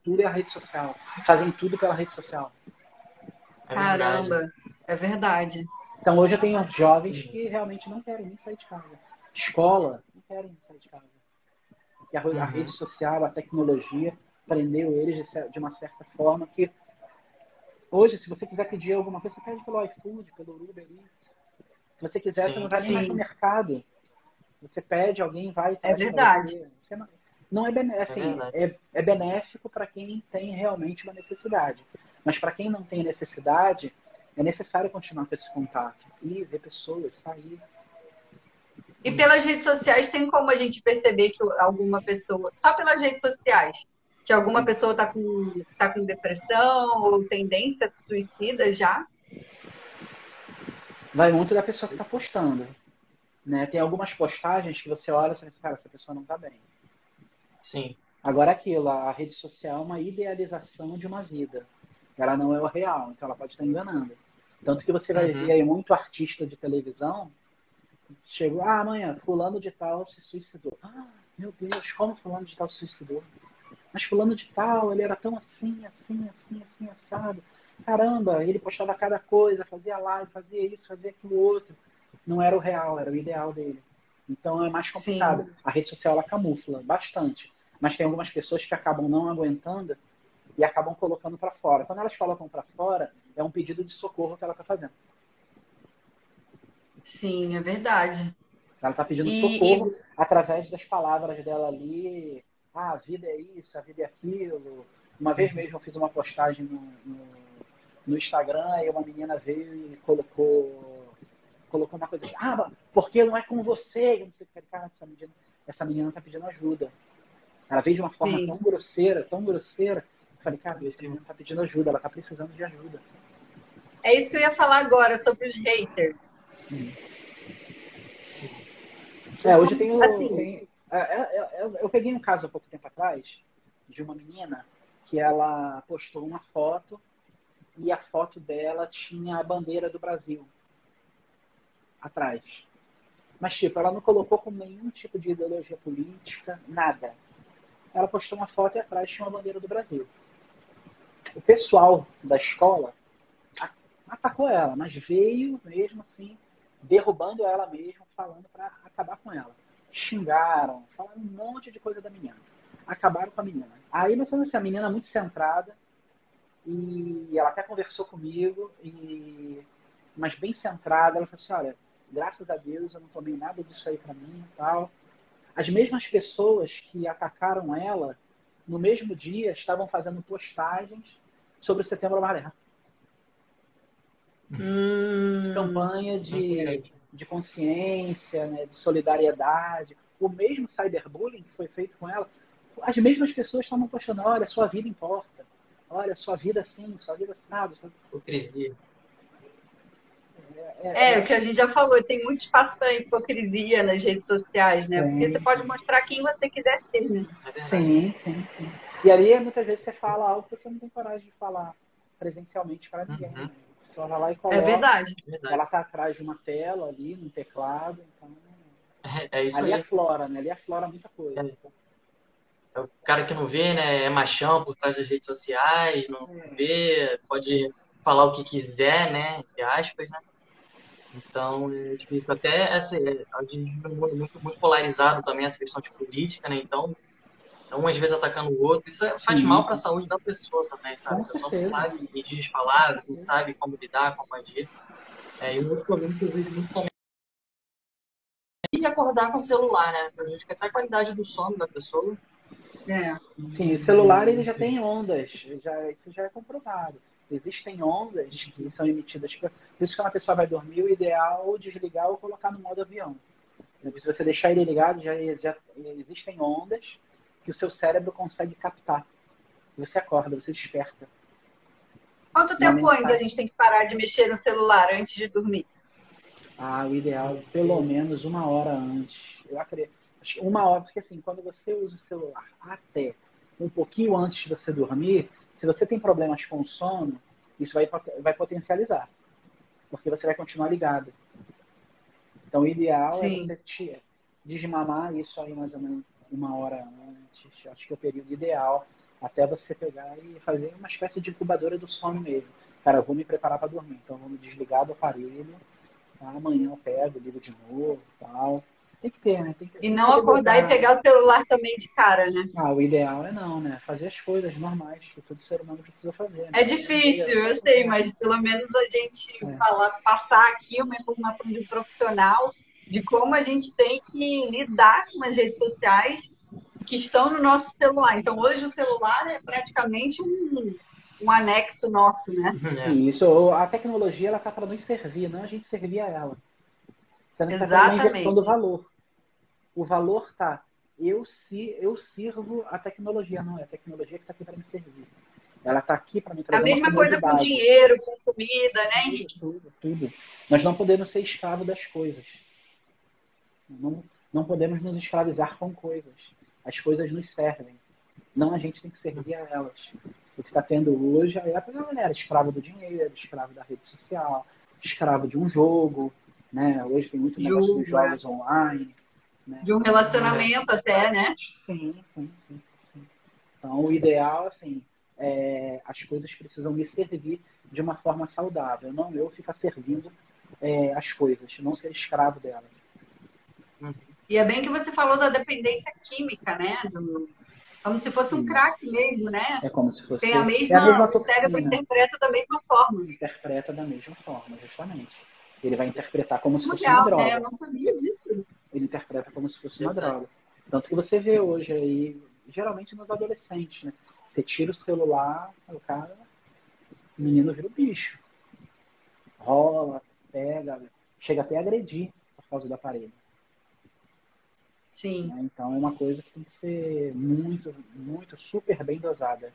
Tudo é a rede social. Fazem tudo pela rede social. Caramba, é verdade. Então hoje eu tenho jovens que realmente não querem nem sair de casa. Escola, não querem sair de casa. Porque a rede social, a tecnologia, prendeu eles de uma certa forma que hoje, se você quiser pedir alguma coisa, você pede pelo iFood, pelo Uber Eats. Se você quiser, você não vai nem mais no mercado. Você pede, alguém vai e traz pra você. Não é benéfico, é benéfico para quem tem realmente uma necessidade. Mas para quem não tem necessidade, é necessário continuar com esse contato. E ver pessoas, sair. E pelas redes sociais tem como a gente perceber que alguma pessoa, só pelas redes sociais, que alguma pessoa tá com depressão ou tendência suicida já? Vai muito da pessoa que está postando. Né? Tem algumas postagens que você olha e fala assim, cara, essa pessoa não está bem. Sim. Agora aquilo, a rede social é uma idealização de uma vida. Ela não é o real, então ela pode estar enganando. Tanto que você vai ver aí muito artista de televisão, chegou, amanhã, fulano de tal se suicidou. Meu Deus, como fulano de tal se suicidou? Mas fulano de tal, ele era tão assim, assado. Caramba, ele postava cada coisa, fazia live, fazia isso, fazia aquilo outro. Não era o real, era o ideal dele. Então é mais complicado. Sim. A rede social ela camufla bastante. Mas tem algumas pessoas que acabam não aguentando e acabam colocando para fora. Quando elas colocam para fora, é um pedido de socorro que ela está fazendo. Sim, é verdade. Ela está pedindo socorro através das palavras dela ali. A vida é isso, a vida é aquilo. Uma vez mesmo eu fiz uma postagem no Instagram e uma menina veio e colocou uma coisa assim, porque não é com você. Eu não sei o que, cara, essa menina está pedindo ajuda. Ela veio de uma forma tão grosseira. Eu falei, cara, essa menina está pedindo ajuda, ela está precisando de ajuda. É isso que eu ia falar agora, sobre os haters. Hoje eu peguei um caso há pouco tempo atrás de uma menina que ela postou uma foto e a foto dela tinha a bandeira do Brasil atrás. Mas, ela não colocou com nenhum tipo de ideologia política, nada. Ela postou uma foto e atrás tinha uma bandeira do Brasil. O pessoal da escola atacou ela, mas veio mesmo assim, derrubando ela mesmo, falando para acabar com ela. Xingaram, falaram um monte de coisa da menina. Acabaram com a menina. Aí, mas assim, a menina muito centrada, e ela até conversou comigo, mas bem centrada, ela falou assim, olha, graças a Deus eu não tomei nada disso aí para mim e tal. As mesmas pessoas que atacaram ela, no mesmo dia, estavam fazendo postagens sobre o Setembro Amarelo. Campanha de consciência, né, de solidariedade. O mesmo cyberbullying que foi feito com ela, as mesmas pessoas estavam postando, olha, sua vida importa. Olha, sua vida assim, sua vida assado. Hipocrisia. O que a gente já falou, tem muito espaço para hipocrisia nas redes sociais, né? Porque você pode mostrar quem você quiser ser, né? Sim. E ali, muitas vezes, você fala algo que você não tem coragem de falar presencialmente para ninguém. Né? A pessoa vai lá e coloca. É verdade. Ela está atrás de uma tela ali, num teclado, então... Isso ali aí. aflora, né? Ali aflora muita coisa. É o cara que não vê, né? É machão por trás das redes sociais, não vê, pode falar o que quiser, né? Entre aspas, né? Então, é difícil. Até a gente vive num mundo muito polarizado também, essa questão de política, né? Então, um às vezes atacando o outro, isso faz mal para a saúde da pessoa também, sabe? A pessoa não sabe medir as palavras, não sabe como lidar, como agir. E um outro problema que eu vejo muito também é acordar com o celular, né? Prejudica até a qualidade do sono da pessoa. Sim, o celular ele já tem ondas, isso já é comprovado. Existem ondas que são emitidas. Por isso que quando a pessoa vai dormir, o ideal é desligar ou colocar no modo avião. Se você deixar ele ligado, já existem ondas que o seu cérebro consegue captar. Você acorda, você desperta. Quanto tempo antes a gente tem que parar de mexer no celular antes de dormir? O ideal é pelo menos 1 hora antes. Eu acredito. 1 hora, porque assim, quando você usa o celular até um pouquinho antes de você dormir, se você tem problemas com o sono, isso vai potencializar. Porque você vai continuar ligado. Então, o ideal é você desmamar isso aí mais ou menos 1 hora antes. Acho que é o período ideal até você pegar e fazer uma espécie de incubadora do sono mesmo. Cara, eu vou me preparar para dormir, então eu vou me desligar do aparelho. Tá? Amanhã eu pego, ligo de novo tal. Tem que ter, né? E não acordar e pegar o celular também de cara, né? O ideal é não, né? Fazer as coisas normais que todo ser humano precisa fazer. Né? É difícil, eu sei, mas pelo menos a gente passar aqui uma informação de um profissional de como a gente tem que lidar com as redes sociais que estão no nosso celular. Então, hoje o celular é praticamente um anexo nosso, né? Isso, a tecnologia ela tá para nos servir, não a gente servir a ela. Você não está uma inversão do valor. O valor tá, eu sirvo a tecnologia, não é a tecnologia que está aqui para me servir. Ela está aqui para me trazer uma comodidade. A mesma coisa com dinheiro, com comida, né, Henrique? Tudo. Nós não podemos ser escravos das coisas. Não podemos nos escravizar com coisas. As coisas nos servem. Não a gente tem que servir a elas. O que está tendo hoje é a galera escravo do dinheiro, escravo da rede social, escravo de um jogo. Né? Hoje tem muito negócio dos jogos online. Né? De um relacionamento até, né? Sim. Então, o ideal, assim, as coisas precisam me servir de uma forma saudável. Não eu ficar servindo as coisas, não ser escravo delas. E é bem que você falou da dependência química, né? Como se fosse um crack mesmo, né? É como se fosse... Tem a mesma o cérebro interpreta da mesma forma. Interpreta da mesma forma, justamente. Ele vai interpretar como se fosse uma droga. Né? Eu não sabia disso. Ele interpreta como se fosse uma droga. Tanto que você vê hoje aí, geralmente nos adolescentes, né? Você tira o celular, o cara, o menino vira o bicho. Rola, pega, chega até a agredir por causa do aparelho. Sim. Né? Então é uma coisa que tem que ser muito, muito, super bem dosada.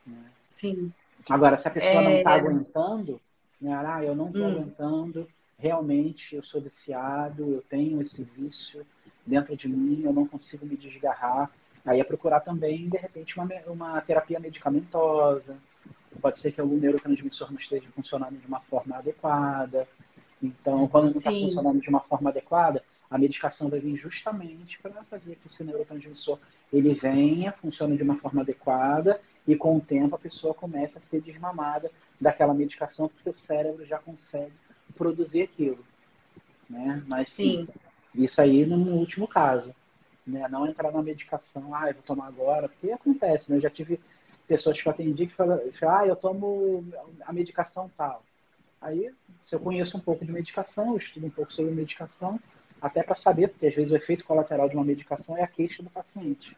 Né? Sim. Agora, se a pessoa não está aguentando, né? Eu não estou aguentando, realmente eu sou viciado, eu tenho esse vício dentro de mim, eu não consigo me desgarrar. Aí é procurar também, de repente, uma terapia medicamentosa. Pode ser que algum neurotransmissor não esteja funcionando de uma forma adequada. Então, quando não está funcionando de uma forma adequada, A medicação vai vir justamente para fazer que esse neurotransmissor ele venha, funcione de uma forma adequada e com o tempo a pessoa começa a ser desmamada daquela medicação porque o cérebro já consegue produzir aquilo, né? Mas Sim. isso aí no último caso, né? Não entrar na medicação, eu vou tomar agora, porque acontece, né? Eu já tive pessoas que eu atendi que falam, eu tomo a medicação tal. Aí, se eu conheço um pouco de medicação, eu estudo um pouco sobre medicação, até para saber, porque às vezes o efeito colateral de uma medicação é a queixa do paciente.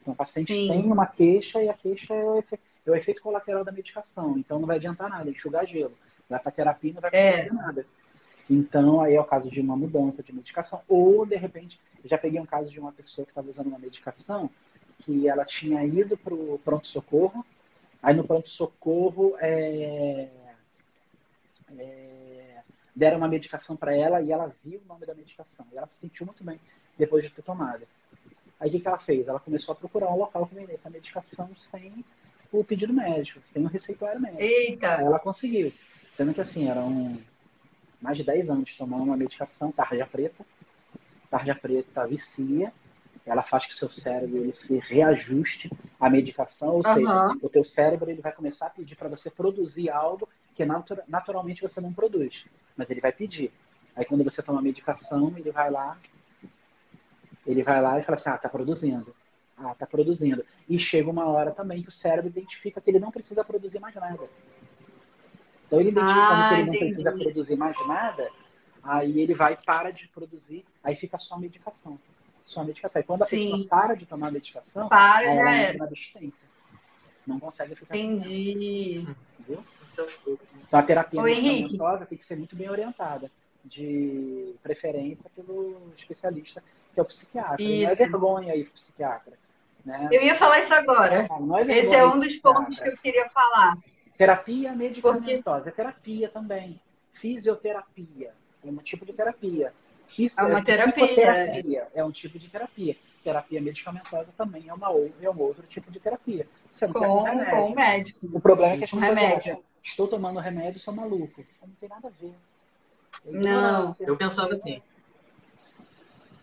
Então, o paciente Sim. tem uma queixa e a queixa é o efeito colateral da medicação. Então, não vai adiantar nada, enxugar gelo. Vai para terapia e não vai fazer nada. Então, aí é o caso de uma mudança de medicação. Ou, de repente, eu já peguei um caso de uma pessoa que estava usando uma medicação que ela tinha ido para o pronto-socorro. Aí, no pronto-socorro, deram uma medicação para ela e ela viu o nome da medicação. E ela se sentiu muito bem depois de ter tomado. Aí, o que ela fez? Ela começou a procurar um local que vendesse a medicação sem o pedido médico, sem o receituário médico. Eita! Aí ela conseguiu. Sendo que, assim, eram mais de 10 anos tomando uma medicação, tarja preta. Tarja preta vicia, ela faz que o seu cérebro ele se reajuste à medicação, ou seja, o teu cérebro ele vai começar a pedir para você produzir algo que naturalmente você não produz, mas ele vai pedir. Aí quando você toma a medicação, ele vai lá e fala assim, tá produzindo. Tá produzindo. E chega uma hora também que o cérebro identifica que ele não precisa produzir mais nada. Então ele identificando que ele não precisa produzir mais nada, aí ele vai para de produzir, aí fica só a medicação. Só a medicação. E quando a pessoa para de tomar a medicação, aí ela entra na abstinência. Não consegue ficar. Entendi. Entendeu? Então a terapia medicamentosa tem que ser muito bem orientada. De preferência pelo especialista, que é o psiquiatra. E não é vergonha ir para o psiquiatra. Né? Eu ia falar isso agora. Esse é um dos pontos que eu queria falar. Terapia medicamentosa. É terapia também. Fisioterapia. É um tipo de terapia. É uma Psicoterapia é um tipo de terapia. Terapia medicamentosa também é um outro tipo de terapia. Com o médico. O problema é que as pessoas acham, estou tomando remédio, sou maluco. Não tem nada a ver. Não. Eu pensava assim.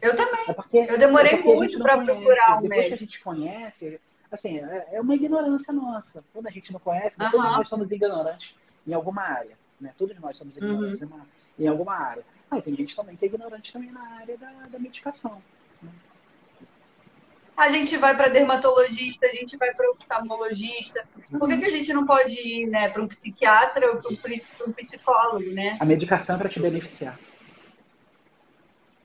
Eu também. Eu demorei muito para procurar um médico. Depois que a gente conhece, assim, é uma ignorância nossa. Quando a gente não conhece, todos nós somos ignorantes em alguma área. Né? Todos nós somos ignorantes em alguma área. Tem gente também que é ignorante também na área da medicação. Né? A gente vai para dermatologista, a gente vai para oftalmologista. Por que a gente não pode ir, né, para um psiquiatra ou para um psicólogo, né? A medicação é para te beneficiar.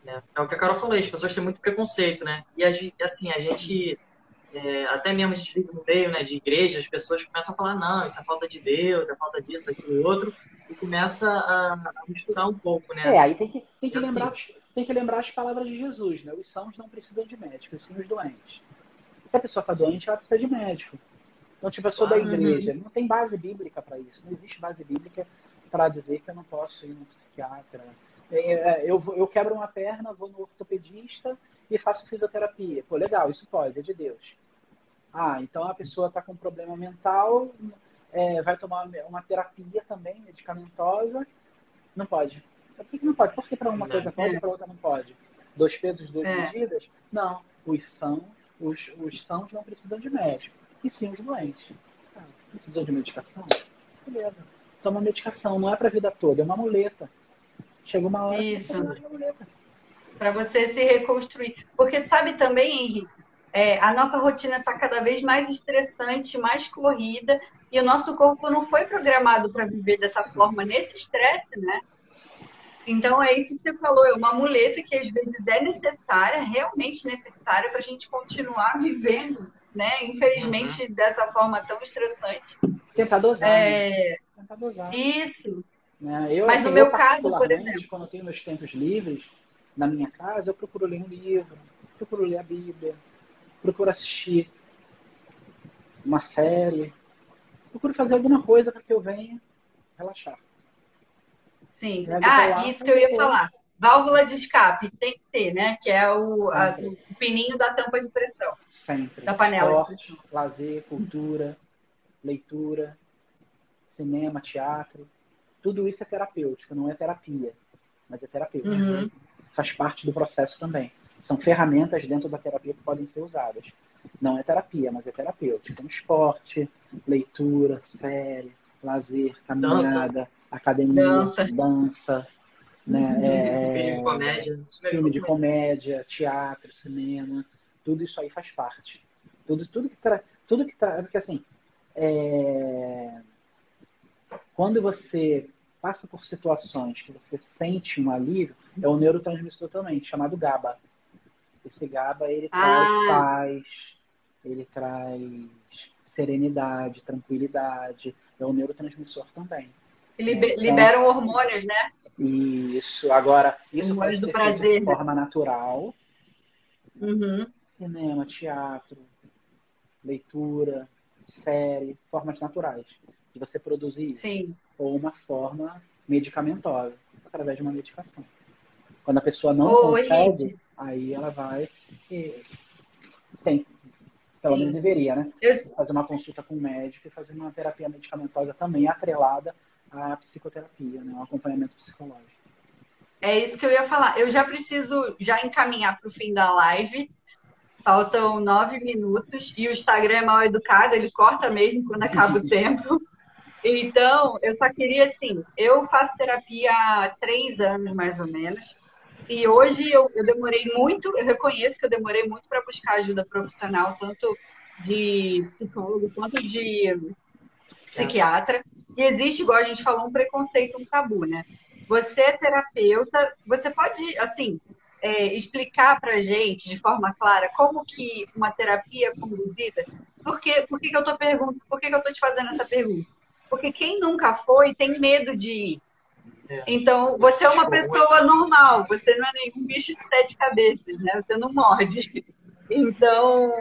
É o que a Carol falou, as pessoas têm muito preconceito, né? E assim, a gente, até mesmo a gente vive no meio, né, de igreja, as pessoas começam a falar, não, isso é falta de Deus, é falta disso, daquilo outro, e começa a misturar um pouco, né? Aí tem que lembrar as palavras de Jesus, né? Os sãos não precisam de médicos, sim os doentes. Se a pessoa está doente, ela precisa de médico. Então, tipo, eu sou da igreja, não tem base bíblica para isso. Não existe base bíblica para dizer que eu não posso ir no psiquiatra. Eu quebro uma perna, vou no ortopedista e faço fisioterapia. Pô, legal, isso pode, é de Deus. Então a pessoa está com um problema mental, vai tomar uma terapia também, medicamentosa. Não pode. Por que não pode? Por que para uma coisa pode e para outra não pode? 2 pesos, 2 medidas? Não. Os sãos não precisam de médico. E sim os doentes. Precisam de medicação? Beleza. Toma medicação. Não é para a vida toda, é uma muleta. Chega uma hora que você toma uma muleta. Para você se reconstruir. Porque sabe também, Henrique, a nossa rotina está cada vez mais estressante, mais corrida, e o nosso corpo não foi programado para viver dessa forma, nesse estresse, né? Então, é isso que você falou, é uma muleta que às vezes é necessária, realmente necessária, para a gente continuar vivendo, né? Infelizmente, dessa forma tão estressante. Tentar dosar. Tentar dosar. Isso. Mas no meu caso, por exemplo, quando eu tenho meus tempos livres, na minha casa, eu procuro ler um livro, procuro ler a Bíblia, procuro assistir uma série, procuro fazer alguma coisa para que eu venha relaxar. Sim. Isso que eu ia falar. Válvula de escape tem que ter, né? Que é o pininho da tampa de pressão. Sempre. Da panela. Esporte, lazer, cultura, leitura, cinema, teatro. Tudo isso é terapêutico, não é terapia, mas é terapêutico. faz parte do processo também. São ferramentas dentro da terapia que podem ser usadas. Não é terapia, mas é terapêutica. Como esporte, leitura, série, lazer, Dança. caminhada, academia, Dança. dança, Vídeo de né? comédia. Isso me Filme ajudou de muito. comédia, teatro, cinema, tudo isso aí faz parte. Tudo que porque assim, é, quando você passa por situações que você sente um alívio, é um neurotransmissor também, chamado GABA. Esse GABA, ele traz Ah, paz, ele traz serenidade, tranquilidade, é um neurotransmissor também. Né? Então, liberam hormônios, né? isso pode Hormônios do ser feito de prazer, né? forma natural, Uhum. cinema, teatro, leitura, série, formas naturais de você produzir isso. Sim. Ou uma forma medicamentosa, através de uma medicação. Quando a pessoa não Ô, consegue, Henrique, aí ela vai e tem, pelo menos sim. deveria, né? Eu, Fazer uma consulta com o médico e fazer uma terapia medicamentosa também atrelada à psicoterapia, né? Um acompanhamento psicológico. é isso que eu ia falar. Eu já preciso já encaminhar para o fim da live. Faltam 9 minutos e o Instagram é mal educado, ele corta mesmo quando acaba o tempo. Então, eu só queria assim, eu faço terapia há 3 anos mais ou menos. E hoje eu demorei muito, eu reconheço que eu demorei muito para buscar ajuda profissional, tanto de psicólogo quanto de psiquiatra. E existe, igual a gente falou, um preconceito, um tabu, né? Você é terapeuta, você pode, assim, explicar para gente de forma clara como que uma terapia é conduzida? Por que que eu tô perguntando? Por que que eu tô te fazendo essa pergunta? Porque quem nunca foi tem medo de ir. É. Então, você é uma Tipo, pessoa normal, você não é nenhum bicho de 7 cabeças, né? Você não morde. Então,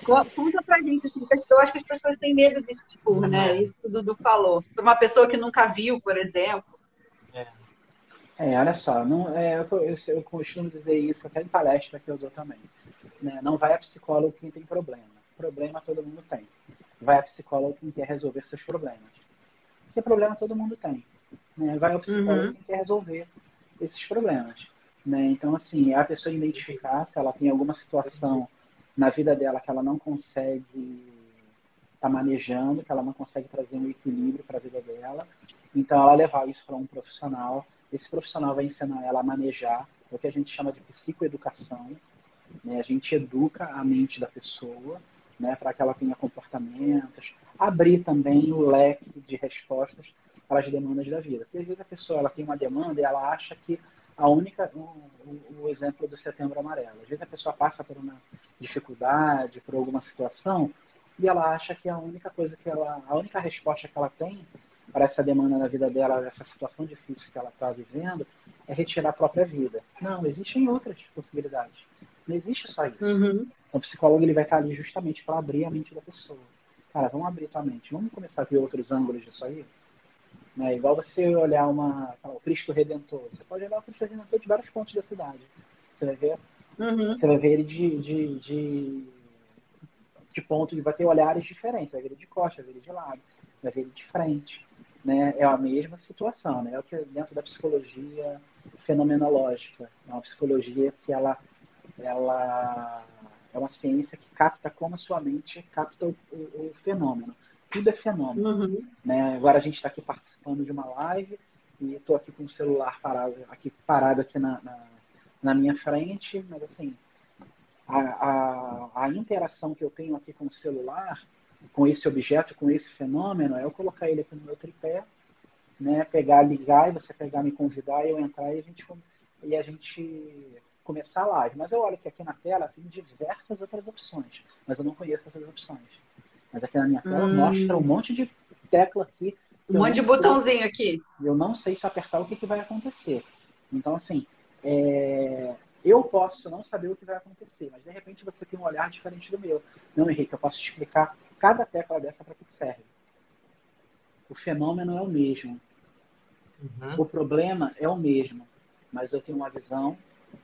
conta pra gente, assim, porque eu acho que as pessoas têm medo de expor, né? é, Isso que o Dudu falou. Para uma pessoa que nunca viu, por exemplo. é. Olha só, não, eu costumo dizer isso até em palestra que eu dou também. Né? Não vai a psicólogo quem tem problema. Problema todo mundo tem. Vai a psicólogo quem quer resolver seus problemas. Porque problema todo mundo tem. Né? Vai ao psicólogo Uhum. quem quer resolver esses problemas. Né? Então, assim, é a pessoa identificar se ela tem alguma situação na vida dela que ela não consegue estar manejando, que ela não consegue trazer um equilíbrio para a vida dela. Então, ela levar isso para um profissional. Esse profissional vai ensinar ela a manejar, o que a gente chama de psicoeducação. Né? A gente educa a mente da pessoa, né, para que ela tenha comportamentos, abrir também o leque de respostas para as demandas da vida. Porque às vezes a pessoa ela tem uma demanda e ela acha que a única, o exemplo do Setembro Amarelo. Às vezes a pessoa passa por uma dificuldade, por alguma situação, e ela acha que a única coisa que ela, a única resposta que ela tem para essa demanda na vida dela, essa situação difícil que ela está vivendo, é retirar a própria vida. Não, existem outras possibilidades. Não existe só isso. Uhum. Então, o psicólogo ele vai estar ali justamente para abrir a mente da pessoa. Cara, vamos abrir tua mente, vamos começar a ver outros ângulos disso aí. Né? Igual você olhar o Cristo Redentor. Você pode olhar o Cristo Redentor de vários pontos da cidade. Você vai ver, Uhum. você vai ver ele de ponto, vai ter olhares diferentes. Vai ver ele de costas, vai ver ele de lado, vai ver ele de frente. Né? É a mesma situação. Né? É o que dentro da psicologia fenomenológica. É uma psicologia que ela é uma ciência que capta como a sua mente capta o fenômeno. Tudo é fenômeno. Uhum. Né? Agora a gente está aqui participando de uma live e estou aqui com o celular parado aqui na minha frente, mas assim, a interação que eu tenho aqui com o celular, com esse objeto, com esse fenômeno, é eu colocar ele aqui no meu tripé, né, pegar, ligar, e você pegar, me convidar, e eu entrar e a gente começar a live. Mas eu olho que aqui na tela tem diversas outras opções, mas eu não conheço essas opções. Mas aqui na minha tela mostra um monte de tecla aqui que Um monte de botãozinho aqui. eu não sei se apertar o que vai acontecer. Então, assim, eu posso não saber o que vai acontecer, mas de repente você tem um olhar diferente do meu. Não, Henrique, eu posso te explicar cada tecla dessa para que serve. O fenômeno é o mesmo. Uhum. O problema é o mesmo, mas eu tenho uma visão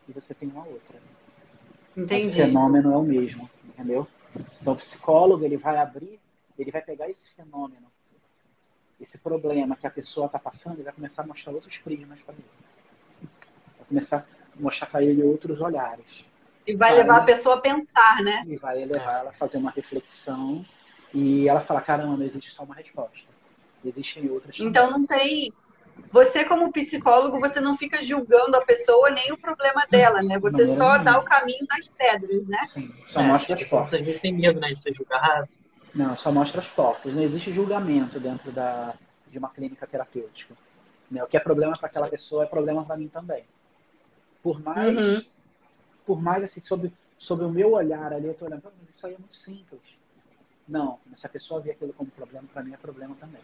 e você tem uma outra. Mas o Entendi. fenômeno é o mesmo, entendeu? Então, o psicólogo, ele vai abrir, ele vai pegar esse fenômeno, esse problema que a pessoa está passando e vai começar a mostrar outros prismas para ele. Vai começar a mostrar para ele outros olhares. E vai levar a pessoa a pensar, né? E vai levar ela a fazer uma reflexão e ela fala, caramba, não existe só uma resposta. Existem outras também. Então não tem... Você, como psicólogo, você não fica julgando a pessoa nem o problema dela, né? Você só dá o caminho das pedras, né? Sim, só mostra as portas. Às vezes tem medo, né, de ser julgado. Não, só mostra as portas. Não existe julgamento dentro de uma clínica terapêutica. Né? O que é problema para aquela pessoa é problema para mim também. Por mais assim, sob o meu olhar ali, eu estou olhando, mas isso aí é muito simples. Não, se a pessoa vê aquilo como problema, para mim é problema também.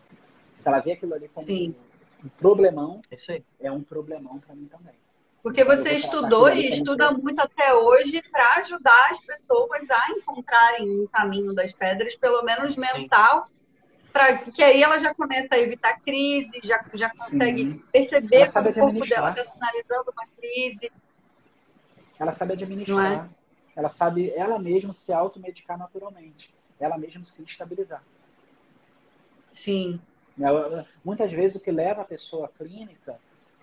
Se ela vê aquilo ali como um problemão, é um problemão para mim também. Porque você estudou e estuda muito até hoje para ajudar as pessoas a encontrarem um caminho das pedras, pelo menos mental, que aí ela já começa a evitar crise, já consegue perceber quando o corpo dela está sinalizando uma crise. Ela sabe administrar. Ela sabe ela mesma se automedicar naturalmente. Ela mesma se estabilizar. Sim. Muitas vezes o que leva a pessoa clínica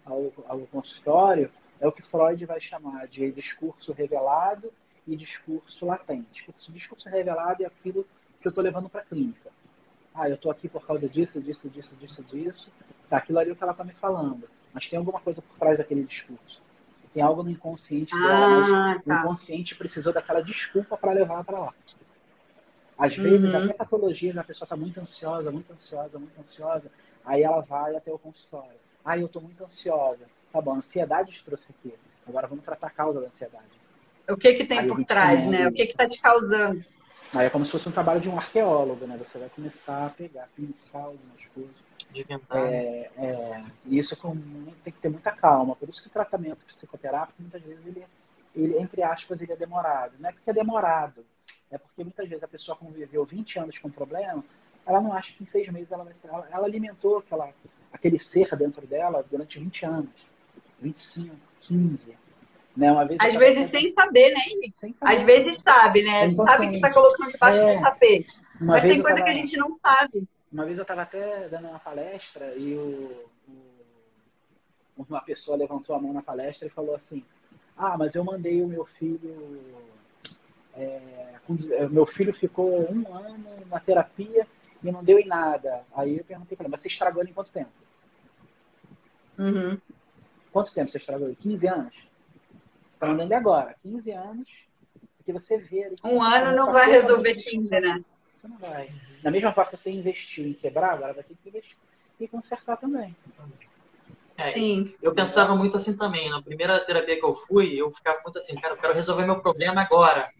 ao consultório é o que Freud vai chamar de discurso revelado e discurso latente. Discurso revelado é aquilo que eu estou levando para a clínica. Eu estou aqui por causa disso. Tá, aquilo ali é o que ela está me falando. Mas tem alguma coisa por trás daquele discurso. Tem algo no inconsciente dela. O inconsciente precisou daquela desculpa para levar para lá. Às vezes, até patologias, a pessoa está muito ansiosa, aí ela vai até o consultório. Eu estou muito ansiosa. Tá bom, a ansiedade te trouxe aqui. Agora vamos tratar a causa da ansiedade. O que tem por trás, né? O que está te causando? Aí é como se fosse um trabalho de um arqueólogo, né? Você vai começar a pegar, pensar algumas coisas. Isso tem que ter muita calma. Por isso que o tratamento psicoterápico, muitas vezes, ele entre aspas, ele é demorado. Não é porque é demorado. É porque muitas vezes a pessoa conviveu 20 anos com um problema, ela não acha que em 6 meses ela alimentou aquele ser dentro dela durante 20 anos, 25, 15. Né? Às vezes sem saber, né, Henrique? Às vezes sabe, né? Sabe que está colocando debaixo do tapete. Mas tem coisa que a gente não sabe. Uma vez eu estava até dando uma palestra e uma pessoa levantou a mão na palestra e falou assim, mas eu mandei o meu filho... meu filho ficou 1 ano na terapia e não deu em nada. Aí eu perguntei para ele, mas você estragou ele em quanto tempo? Quanto tempo você estragou ele? 15 anos? Você está mandando ele agora, 15 anos, porque você vê... Ali, 1 ano não vai resolver 15, né? Você não vai. Da mesma forma que você investiu em quebrar, agora vai ter que investir e consertar também. Sim. Eu pensava muito assim também. Na primeira terapia que eu fui, eu ficava muito assim, cara, eu quero resolver meu problema agora.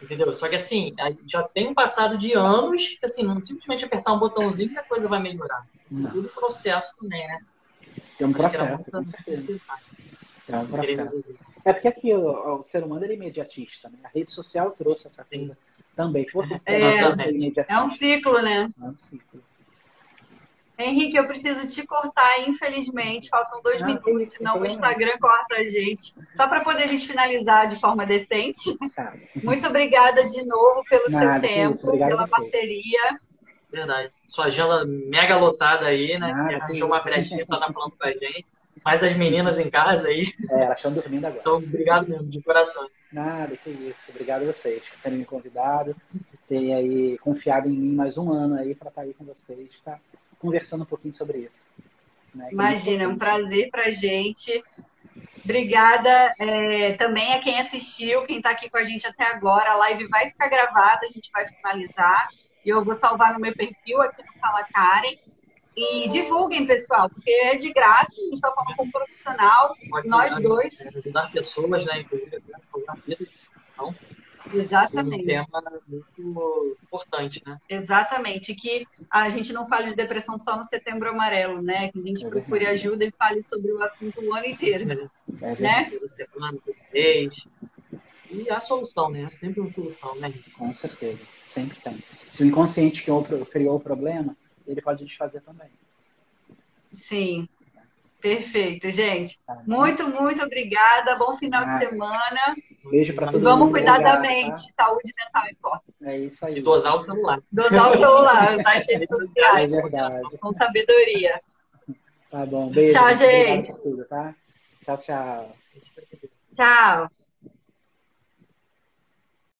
Entendeu? Só que assim, já tem um passado de anos que assim, não simplesmente apertar um botãozinho que a coisa vai melhorar. Tudo processo também, né? Tem um processo, com certeza. É porque aqui o ser humano é imediatista, né? A rede social trouxe essa coisa também. É um ciclo, né? É um ciclo. Henrique, eu preciso te cortar, infelizmente. Faltam 2 minutos, senão o Instagram corta a gente. Só para poder a gente finalizar de forma decente. Muito obrigada de novo pelo seu tempo, pela parceria. Verdade. Sua agenda mega lotada aí, né? Arranjou uma brechinha para estar falando com a gente. Mais as meninas em casa aí. Elas estão dormindo agora. Então, obrigado mesmo, de coração. Nada, que isso. Obrigado a vocês por terem me convidado, terem aí confiado em mim mais 1 ano aí para estar aí com vocês, tá? Conversando um pouquinho sobre isso. Né? Imagina, é um prazer pra gente. Obrigada também a quem assistiu, quem está aqui com a gente até agora. A live vai ficar gravada, a gente vai finalizar. E eu vou salvar no meu perfil aqui no Fala Karen. E divulguem, pessoal, porque é de graça, a gente está falando com um profissional, nós dois. Ajudar pessoas, né? Inclusive, salvar vidas. Então, exatamente. É um tema muito importante, né? Exatamente. Que a gente não fale de depressão só no Setembro Amarelo, né? Que a gente procure ajuda e fale sobre o assunto o ano inteiro. Né? Toda semana, todo mês. E a solução, né? Sempre uma solução, né? Com certeza. Sempre tem. Se o inconsciente criou o problema, ele pode desfazer também. Sim. Perfeito, gente. Muito, muito obrigada. Bom final de semana. Beijo pra todo mundo. Vamos cuidar da mente. Tá? Saúde mental importa. É isso aí. E dosar o celular. Dosar o celular, tá? É verdade. Com sabedoria. Tá bom. Beijo. Tchau, gente. Tudo, tá? Tchau, tchau. Tchau!